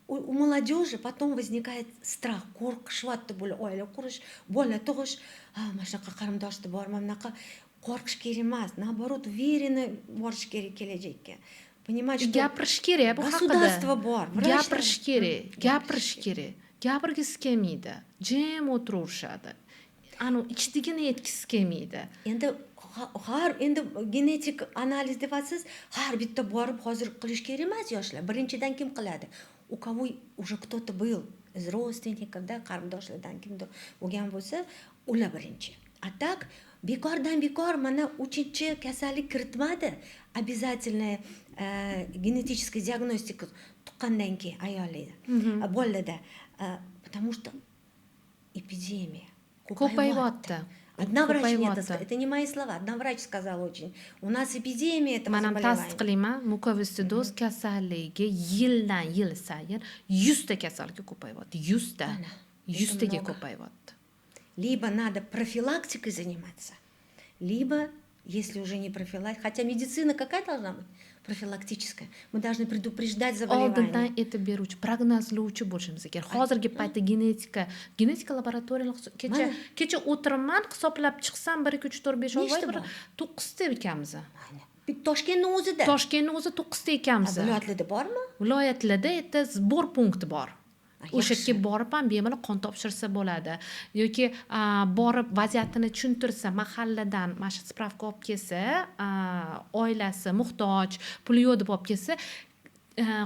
У молодежи потом возникает страх, qo'rqishvatti bular oila qurish, bola tug'ish, mana shunaqa qarindoshda bor, mana bunaqa qo'rqish kerak emas, наоборот, уверенно borish kerak kelajakka. Понимать, что gapirish kerak bu haqida. Государство bor, gapirish kerak. Gapirgisi kelmaydi. Jim o'tirishadi. Anu ichdigini aytgisi kelmaydi. Endi genetik analiz deyapsiz, har bitta borib hozir qilish kerak emas yoshlar. Birinchidan kim qiladi? У кого уже кто-то был из родственников, да, qarindoshlardan kimdir bo'lgan bo'lsa, ular birinchi. А так bekordan bekor mana 3-chi kasallik kiritmadi. Обязательная генетическая диагностика tuqqandan keyin ayollarda, bolalarda, потому что эпидемия ko'payyapti. Одна врач мне это сказала. Это не мои слова. Одна врач сказала очень. У нас эпидемия этого заболевания. Mana tasdiqlayman, mukoviscidoz kasalligi yildan yil sayin 100 ta kasallik ko'payyapti. 100 ta. 100 taga ko'payyapti. Либо надо профилактикой заниматься, либо, если уже не профилактика, хотя медицина какая должна быть? Профилактическая. Мы должны предупреждать заболевания. Oldindan aytib beruvchi, prognozlovchi bo'lishimiz kerak. Hozirgi paytda genetika laboratoriyalar kecha o'tiribman, hisoblab chiqsam 1 2 3 4 5 6 7 9 ta ekanmiz. Toshkentning o'zida. Toshkentning o'zi 9 ta ekanmiz. Viloyatlarda bormi? Viloyatlarda это sbor punkti bor. O'sha yerga borib ham bemalol qon topshirsa bo'ladi yoki borib vaziyatini tushuntirsa, mahalladan mana shu spravka olib kelsa, oilasi muhtoj, puli yo'q deb olib kelsa,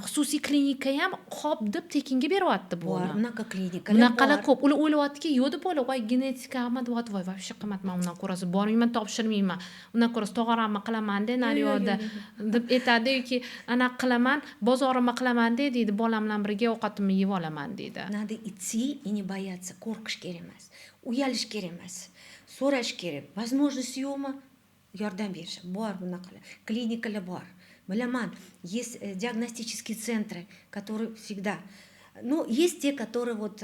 xususiy klinika ham xo'p deb tekinga beryapti bu. Bunaqa klinikalar bor. Bunaqalar ko'p. Ular o'ylayaptiki, yo'q deb o'ylab, voy genetika qilma deyapti, voy вообще qilmayman, undan ko'rasi bormayman, topshirmayman. Undan ko'rasi tog'oramni qilaman-da, naryoqda deb aytadi yoki ana qilaman, bozorimni qilaman deydi, bolam bilan birga ovqatimni yeb olaman deydi. Надо идти и не бояться, qo'rqish kerak emas, uyalish kerak emas, so'rash kerak. Возможность yo'qmi? Yordam berish. Bor bunaqalar. Klinikalar bor. Bilaman, есть диагностические центры, которые всегда... Ну, есть те, которые вот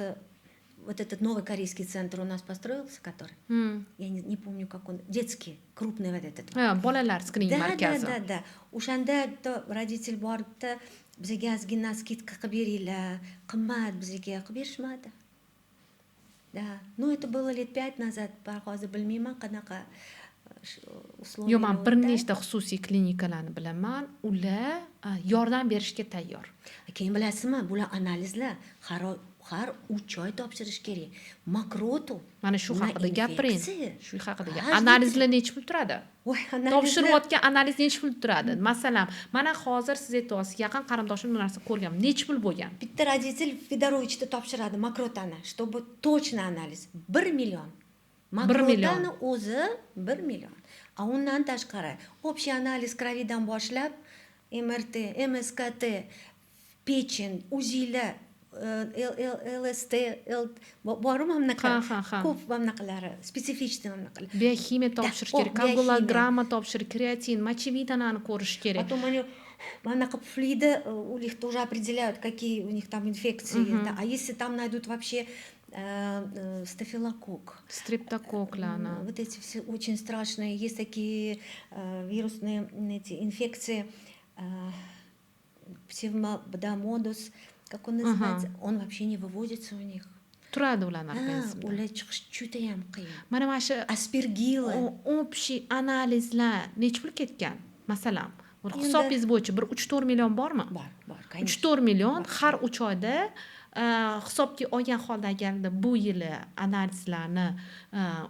этот новый корейский центр у нас построился, который... Я не помню, как он... Детский, крупный вот этот. Bolalar screening markazi. Да. O'shanda родитель boribdi, bizga ozgina skidka qilib beringlar, qimmat bizga qilib berishmadi. Да. Ну, это было лет 5 назад, hozir bilmayman qanaqa Yo'q, men bir nechta xususiy klinikalarni bilaman, ular yordam berishga tayyor. Keyin bilasizmi, bular analizlar har 3 oy topshirish kerak. Makrotu. Mana shu haqida gapiring. Shu haqida. Analizlar necha pul turadi? Topshirayotgan analiz necha pul turadi? Masalan, mana hozir siz aytyapsiz, yaqin qarindoshim bu narsa ko'rgan. Necha pul bo'lgan? Bitta родитель Fedorovичda topshiradi makrotani, чтобы точный анализ 1 million. Makrotani o'zi 1 million. A undan tashqari, общий анализ кровиdan boshlab, MRT, MSKT, pechin, UZIlar, LST, bormi bunaqa? Ko'p bunaqalari, spetsifik bunaqalar. Bioximiya topshirish kerak, koagulogramma topshirish, kreatin, mochevitalarni ko'rish kerak. Потом Anaqa pufliydi, u них уже определяют, какие у них там инфекции. Да. А если там найдут вообще стафилококк, Streptokokklarni. вот эти все очень страшные, есть такие вирусные эти инфекции, псевдомодус, как он называется, он вообще не выводится у них. Turadi ularni organizmda. Ular chiqish judayam qiyin. Mana shu Aspergilla. общий analizlar necha pul ketgan? Masalan, bir Endi- hisobingiz bo'yicha bir 3-4 million bormi? Bor, конечно. 3-4 million har 3 oyda hisobga olgan holda agarda bu yili analizlarni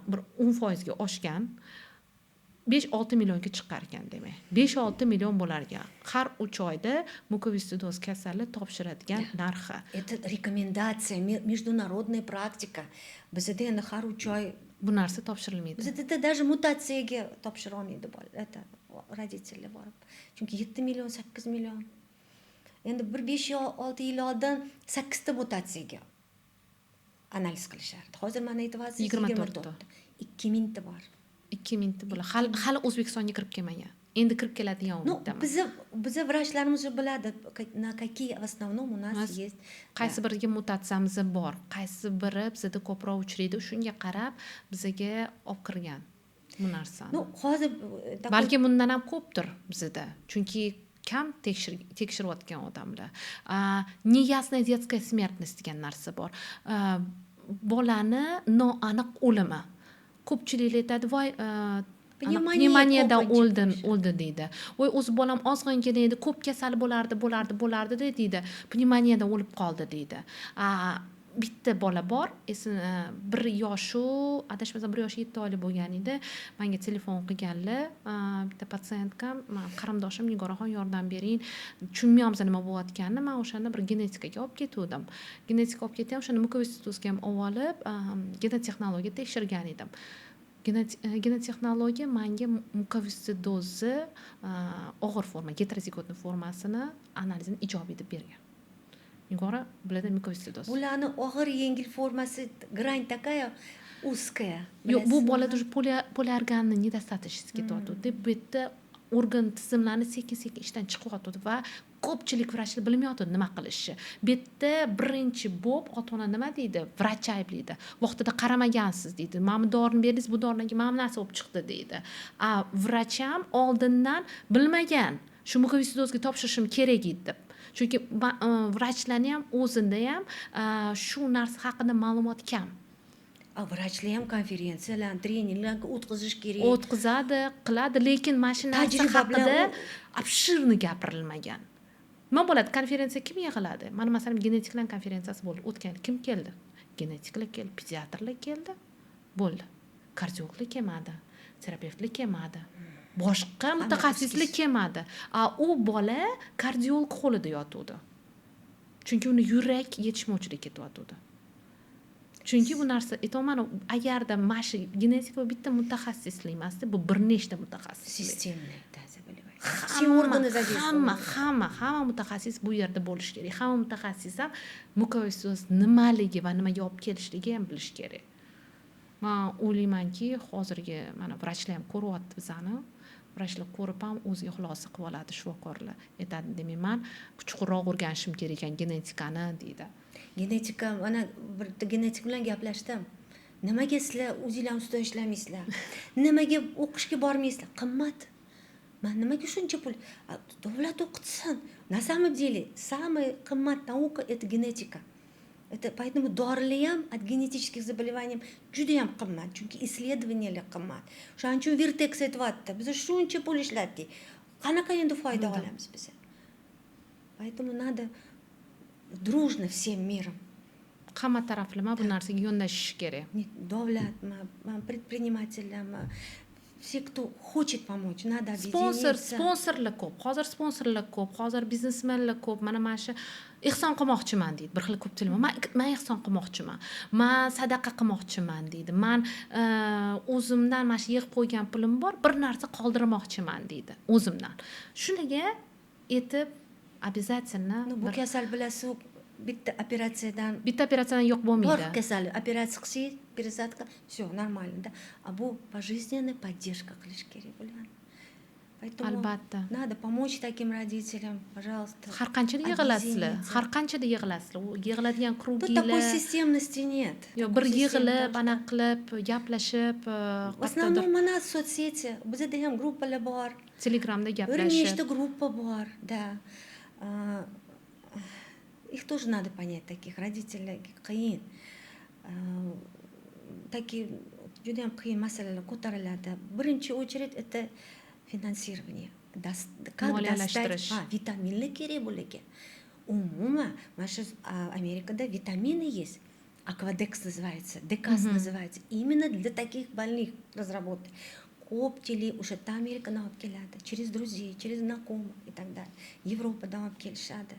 bir 10% ga oshgan 5-6 millionga chiqar ekan demak. 5-6 million bo'lar ekan. Har 3 oyda mukovistsidoz kasali topshiradigan narxi. Это рекомендация, международная практика. Bizda endi har 3 oy Bu narsa topshirilmaydi. bizda даже mutatsiyaga topshira olmaydi это родители borib. Chunki 7 million, 8 million. Endi bir 5-6 yil oldin 8 ta mutatsiyaga analiz qilishardi. Hozir mana aytyapsiz 24 ta. 2000 ta bor. 2000 ta bo'ladi. Hali O'zbekistonga kirib kelmagan. Endi kirib keladigan Ну, umiddaman. biza vrachlarimiz biladi, на какие в основном у нас есть. Qaysi biriga mutatsiyamiz bor, qaysi biri bizda ko'proq uchraydi, shunga qarab bizaga olib kirgan bu narsani. Ну, hozir balki bundan ham ko'pdir bizda. Chunki kam tekshirayotgan odamlar. Неясная детская смертность degan narsa bor. Bolani noaniq o'limi. Ko'pchilik aytadi, voy pnevmoniyadan o'ldi deydi. Voy o'zi bolam ozg'ingina edi, ko'p kasal bo'lardi deydi. Pnevmoniyadan o'lib qoldi deydi. Bitta bola bor, bir yoshu, adashmasam 1 yosh 7 oylik bo'lgan edi. Menga telefon qilganlar, bitta patsientkam, qarindoshim Nigoraxon yordam bering, tushunmayapmiz nima bo'layotganini. Men o'shanda bir genetikaga olib ketdim. Genetika olib ketdim, o'shanda mukovissidozga ham olib, genotexnologiya tekshirgan edim. Genotexnologiya menga mukovissidozni og'ir forma, heterozigotni formasini analizini ijobiy deb bergan. Nigora biladi mukovissidoz. Bularni og'ir yengil formasi грань такая узкая. Yo'q, bu bolada poliorganni недостаточность ketyapti. Deb bitta organ tizimlarni sekin-sekin ishdan chiqyapti va ko'pchilik vrachlar bilmayapti nima qilishni. Bitta birinchi bo'p ota-ona nima deydi? Vrach ayblaydi. Vaqtida qaramagansiz deydi. Mana bu dorini berdingiz, bu doridan keyin mana bu narsa bo'lib chiqdi deydi. Vrach ham oldindan bilmagan. Shu mukovissidozga topshirishim kerak edi deb. Chunki vrachlarning ham o'zida ham shu narsa haqida ma'lumot kam. Vrachlar ham konferensiyalar, treninglar o'tkazish kerak. O'tkazadi, qiladi, lekin mana shu narsa haqida обширно gapirilmagan. Nima bo'ladi? Konferensiya kim yig'iladi? Mana masalan genetiklar konferensiyasi bo'ldi. O'tgan kim keldi? Genetiklar keldi, pediatrlar keldi. Bo'ldi. Kardiologlar kelmadi, terapevtlar kelmadi. Boshqa mutaxassislar kelmadi. U bola kardiolog qo'lida yotuvdi. Chunki uni yurak yetishmovchilik ketyapti. Chunki bu narsa aytaman, agarda mashi genetik va bitta mutaxassislik emasda, bu bir nechta mutaxassislik. Sistemniy забивать. Hamma mutaxassis bu yerda bo'lishi kerak. Hamma mutaxassis ham mukovissidoz nimaligi va nimaga olib kelishligi ham bilish kerak. Men o'ylaymanki, hozirgi mana vrachlar ham ko'ryapti bizani. Vrachlar ko'rib ham o'ziga xulosa qilib oladi, shifokorlar. Aytadi, demayman, chuqurroq o'rganishim kerak ekan genetikani deydi. Genetika, mana bir genetik bilan gaplashdim. Nimaga sizlar o'zingizlar ustida ishlamaysizlar? Nimaga o'qishga bormaysizlar? Qimmat. Men nimaga shuncha pul? Davlat o'qitsin. На самом деле, самая qimmat наука это генетика. Это поэтому dorilar ham от генетических заболеваний juda ham qimmat. Chunki исследованиялар qimmat. Shuning uchun Vertex aytibdi, biz shuncha pul ishlatdik. Qanaqa endi foyda olamiz biz? Поэтому надо дружно всем миром. Hamma taraflama bu narsaga yondashish kerak. Davlat, предпринимательlar, все, кто хочет помочь, надо объединиться. Sponsorlar ko'p. Hozir sponsorlar ko'p, hozir biznesmenlar ko'p. Mana shu ehson qilmoqchiman deydi. Bir xil ko'pchilik. Men ehson qilmoqchiman. Men sadaqa qilmoqchiman deydi. Men o'zimdan mana shu yig'ib qo'ygan pulim bor, bir narsa qoldirmoqchiman deydi o'zimdan. Shunaga etib обязательно bu kasal bilasiz, bitta operatsiyadan yo'q bo'lmaydi. Bor kasal, operatsiya qilsangiz, пересадка, всё нормально, да. Bu пожизненная поддержка qilish kerak bo'ladi. Поэтому Albatta. надо помочь таким родителям, пожалуйста. Har qanchada yig'lasizlar, объедините. har qanchada yig'lasizlar. U yig'iladigan Тут такой krugilar, системности нет. yo Такой bir системы, yig'ilib, потому ana что qilib, gaplashib, в основном у нас sotseti, bizda ham gruppalar bor. Telegramda Bir gaplashib. nechta группа bor, да. Их тоже надо понять, таких родителей qiyin. Такие juda ham qiyin masalalar ko'tariladi. Birinchi очередь это финансирование. Как достать витаминlar kerak bo'larkan. Umuman, mana shu Amerikada vitamины есть. Aquadex называется, Decas называется. Именно для таких больных разработки. Коптили o'sha Amerikadan olib keladi, через друзей, через знакомых и так далее. Yevropadan olib kelishadi.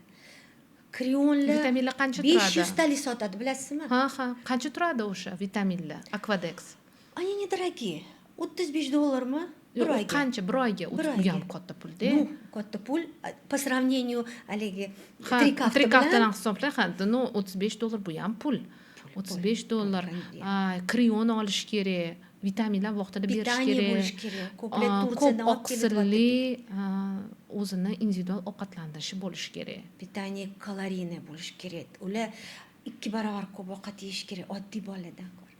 Krionlar Vitaminlar qancha 500 turadi? talik sotadi, bilasizmi? Ha, qancha turadi o'sha vitaminlar? Aquadex. Они недорогие. $35 bir oyga. Qancha bir oyga? Bu ham katta pul-da. Ну, katta pul по сравнению haligi Tri trikafta haftadan hisobla, no $35 bu ham pul. $35. Krion olish kerak, vitaminlar vaqtida berish питание kerak. bo'lishi kerak. Ko'plar Ko'p Tursiyadan olib kelib oqsilli o'zini individual ovqatlantirishi bo'lishi kerak. питание kaloriyni bo'lishi kerak. Ular 2 barobar ko'p ovqat yeyish kerak oddiy boladan ko'ra.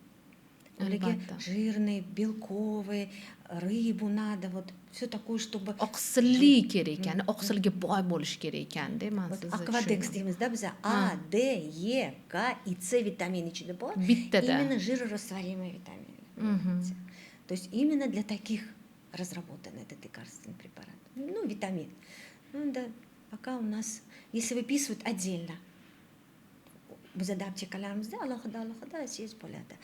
Ularga жирный, белковый, rыбу надо, вот все такое, чтобы Oqsilli kerak ekan, oqsilga boy bo'lish kerak ekanda, men вот sizga Aquadex deymiz-da biz A, D, E, K и C vitamini ichida bor. Bittada. Именно жирорастворимые витамины. То есть именно для таких разработан этот лекарственный препарат. Ну, витамин. Ну да, пока у нас, если выписывают отдельно, bizada aptekalarimizda alohida съесть bo'ladi.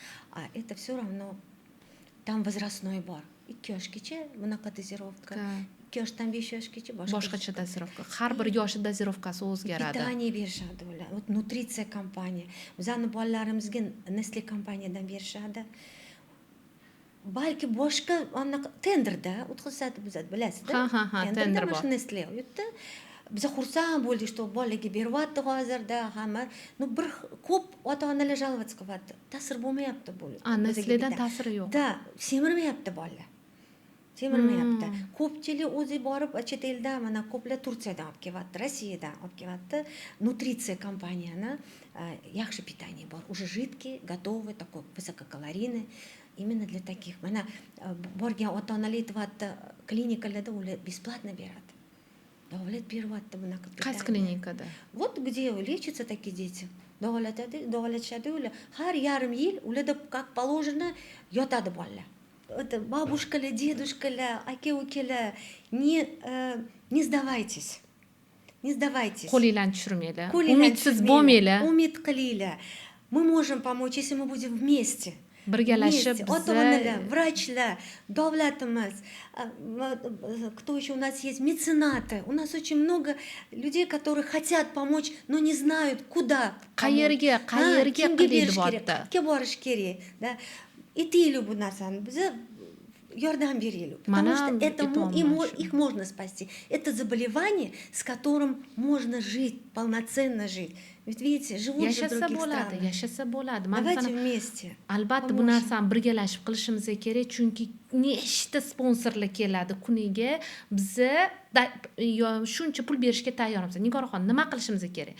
Это все равно там возрастной bor. 2 yoshgacha bunaqa dozировка, 2 yoshdan 5 yoshgacha boshqacha dozировка. Har bir yoshi dozировкasi o'zgaradi. Питание berishadi ular. Вот Nutritsiya kompaniya. Bizani bolalarimizga Nestle kompaniyadan berishadi. Balki boshqa anaqa tenderda o'tkazadi bizada, bilasizda? Ha, tender bor. Nestle u yerda biza xursand bo'ldik, что bolaga beryapti hozirda hamma. No bir ko'p ota-onalar жаловаться qilyapti. Ta'sir bo'lmayapti bu. Nestledan ta'siri yo'q. Da, semirmayapti bolalar. Semirmayapti. Ko'pchilik o'zi borib chet eldan, mana ko'plar Tursiyadan olib kelyapti, Rossiyadan olib kelyapti. Nutritsiya kompaniyani yaxshi питание bor. Уже жидкий, готовый, такой высококалорийный. Именно для таких. Mana borgan ota-onalar aytyapti, klinikalarda ular бесплатно beradi. Davlat beryapti bunaqa. Qaysi klinikada? Вот где лечатся такие дети. Davolatishadi ular. Har yarim yil ularda как положено yotadi bolalar. Это бабушкалар, дедушкалар, aka-ukalar, не сдавайтесь. Не сдавайтесь. Qo'linglarni tushirmanglar. Umidsiz bo'lmanglar. Umid qilinglar. Мы можем помочь, если мы будем вместе. Birgalashib ota-onalar, vrachlar, davlatimiz, кто еще у нас есть, меценаты. У нас очень много людей, которые хотят помочь, но не знают, куда. Qayerga qilyapti. Kimga borish kerak, да? Aytaylik bu narsani, biz yordam beraylik. Потому что это их можно спасти. Это заболевание, с которым можно жить, полноценно жить. Ведь видите, живут же в других странах. Yashasa bo'ladi. Давайте вместе. Albatta bu narsani birgalashib qilishimiz kerak, chunki nechta sponsorlar keladi kuniga. Biza shuncha pul berishga tayyormiz. Nigoraxon, nima qilishimiz kerak?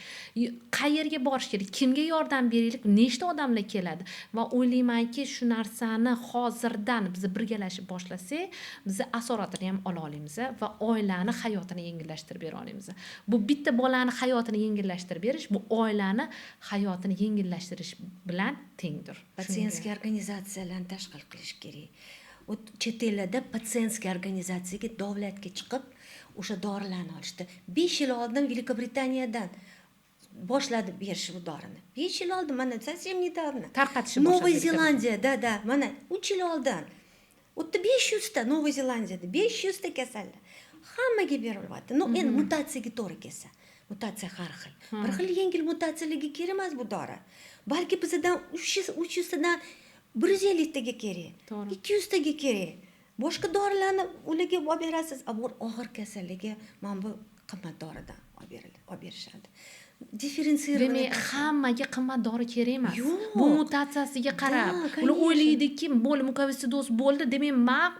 Qayerga borish kerak? Kimga yordam beraylik? Nechta odamlar keladi? Va o'ylaymanki, shu narsani hozirdan biz birgalashib boshlasak, biz asoratini ham ola olamiz va oilani hayotini yengillashtirib bera olamiz. Bu bitta bolani hayotini yengillashtirib berish, bu oilani hayotini yengillashtirish bilan tengdir. Patsientskiy organizatsiyalarni tashkil qilish kerak. Вот chet ellarda patsientskiy organizatsiyaga davlatga chiqib o'sha dorilarni olishdi. 5 yil oldin Velикобританияdan boshladi berish bu dorini. 5 yil oldin, mana совсем недавно. Tarqatish Новая Zelandiya, да, mana 3 yil oldin. O'tda 500 ta Новая Zelandiyada 500 ta kasallar. Hammaga berilyapti. No, endi mutatsiyaga to'g'ri kelsa. Mutatsiya har xil. Bir xil yengil mutatsiyalarga kerak emas bu dori. Balki bizdan 300 tadan 150 taga kerak. 200 taga kerak. Boshqa dorilarni ularga olib berasiz. Bu og'ir kasallikka mana bu qimmat doridan olib berishadi. Differensирование. Demak, hammaga qimmat dori kerak emas. Bu mutatsiyasiga qarab, ular o'ylaydiki, bo'ldi mukovistsidoz bo'ldi, demak, men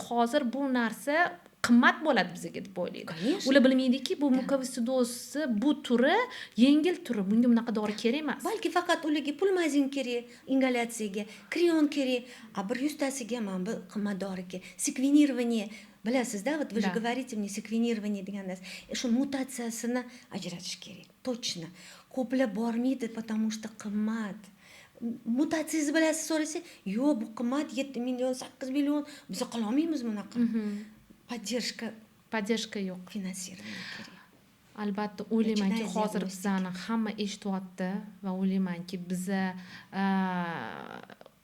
hozir bu narsa qimmat bo'ladi bizga deb o'ylaydi. Конечно. Ular bilmaydiki, bu mukovissidozni bu turi yengil turi, bunga bunaqa dori kerak emas. balki faqat ularga pulmazin kerak, ingalyatsiyaga, krion kerak, a 100 tasiga mana bu qimmat dori kerak. Sekvenирование, bilasizda, вот вы же Да. говорите мне sekvenирование degan narsa. Shu mutatsiyasini ajratish kerak. Точно. Ko'plab bormaydi, потому что qimmat. Mutatsiyangizni bilasiz so'rasa, yo'q, bu qimmat 7 million, 8 million, biz qila olmaymiz bunaqa. Поддержка yo'q. Finansирование kerak. Albatta o'ylaymanki, Начиная hozir diagnostika. bizani hamma eshityapti va o'ylaymanki, biza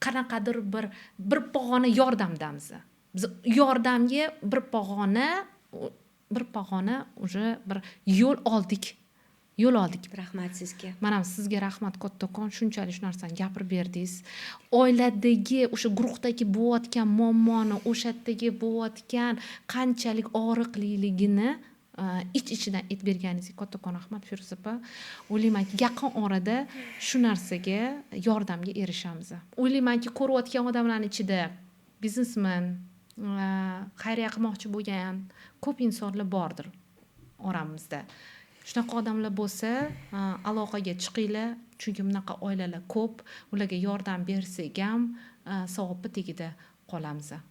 qanaqadir bir pog'ona yordamdamiz. Biz yordamga bir pog'ona уже bir yo'l oldik. Rahmat sizga. Mana sizga rahmat kattakon, shunchalik shu narsani gapirib berdingiz. Oiladagi o'sha guruhdagi bo'layotgan muammoni, o'sha yerdagi bo'layotgan qanchalik og'riqliligini ichidan aytib berganingizga kattakon rahmat Feruza opa. O'ylaymanki, yaqin orada shu narsaga yordamga erishamiz. O'ylaymanki, ko'rayotgan odamlarning ichida biznesmen, xayriya qilmoqchi bo'lgan ko'p insonlar bordir oramizda. Shunaqa odamlar bo'lsa, aloqaga chiqinglar, chunki bunaqa oilalar ko'p. Ularga yordam bersak ham savobi tagida qolamiz.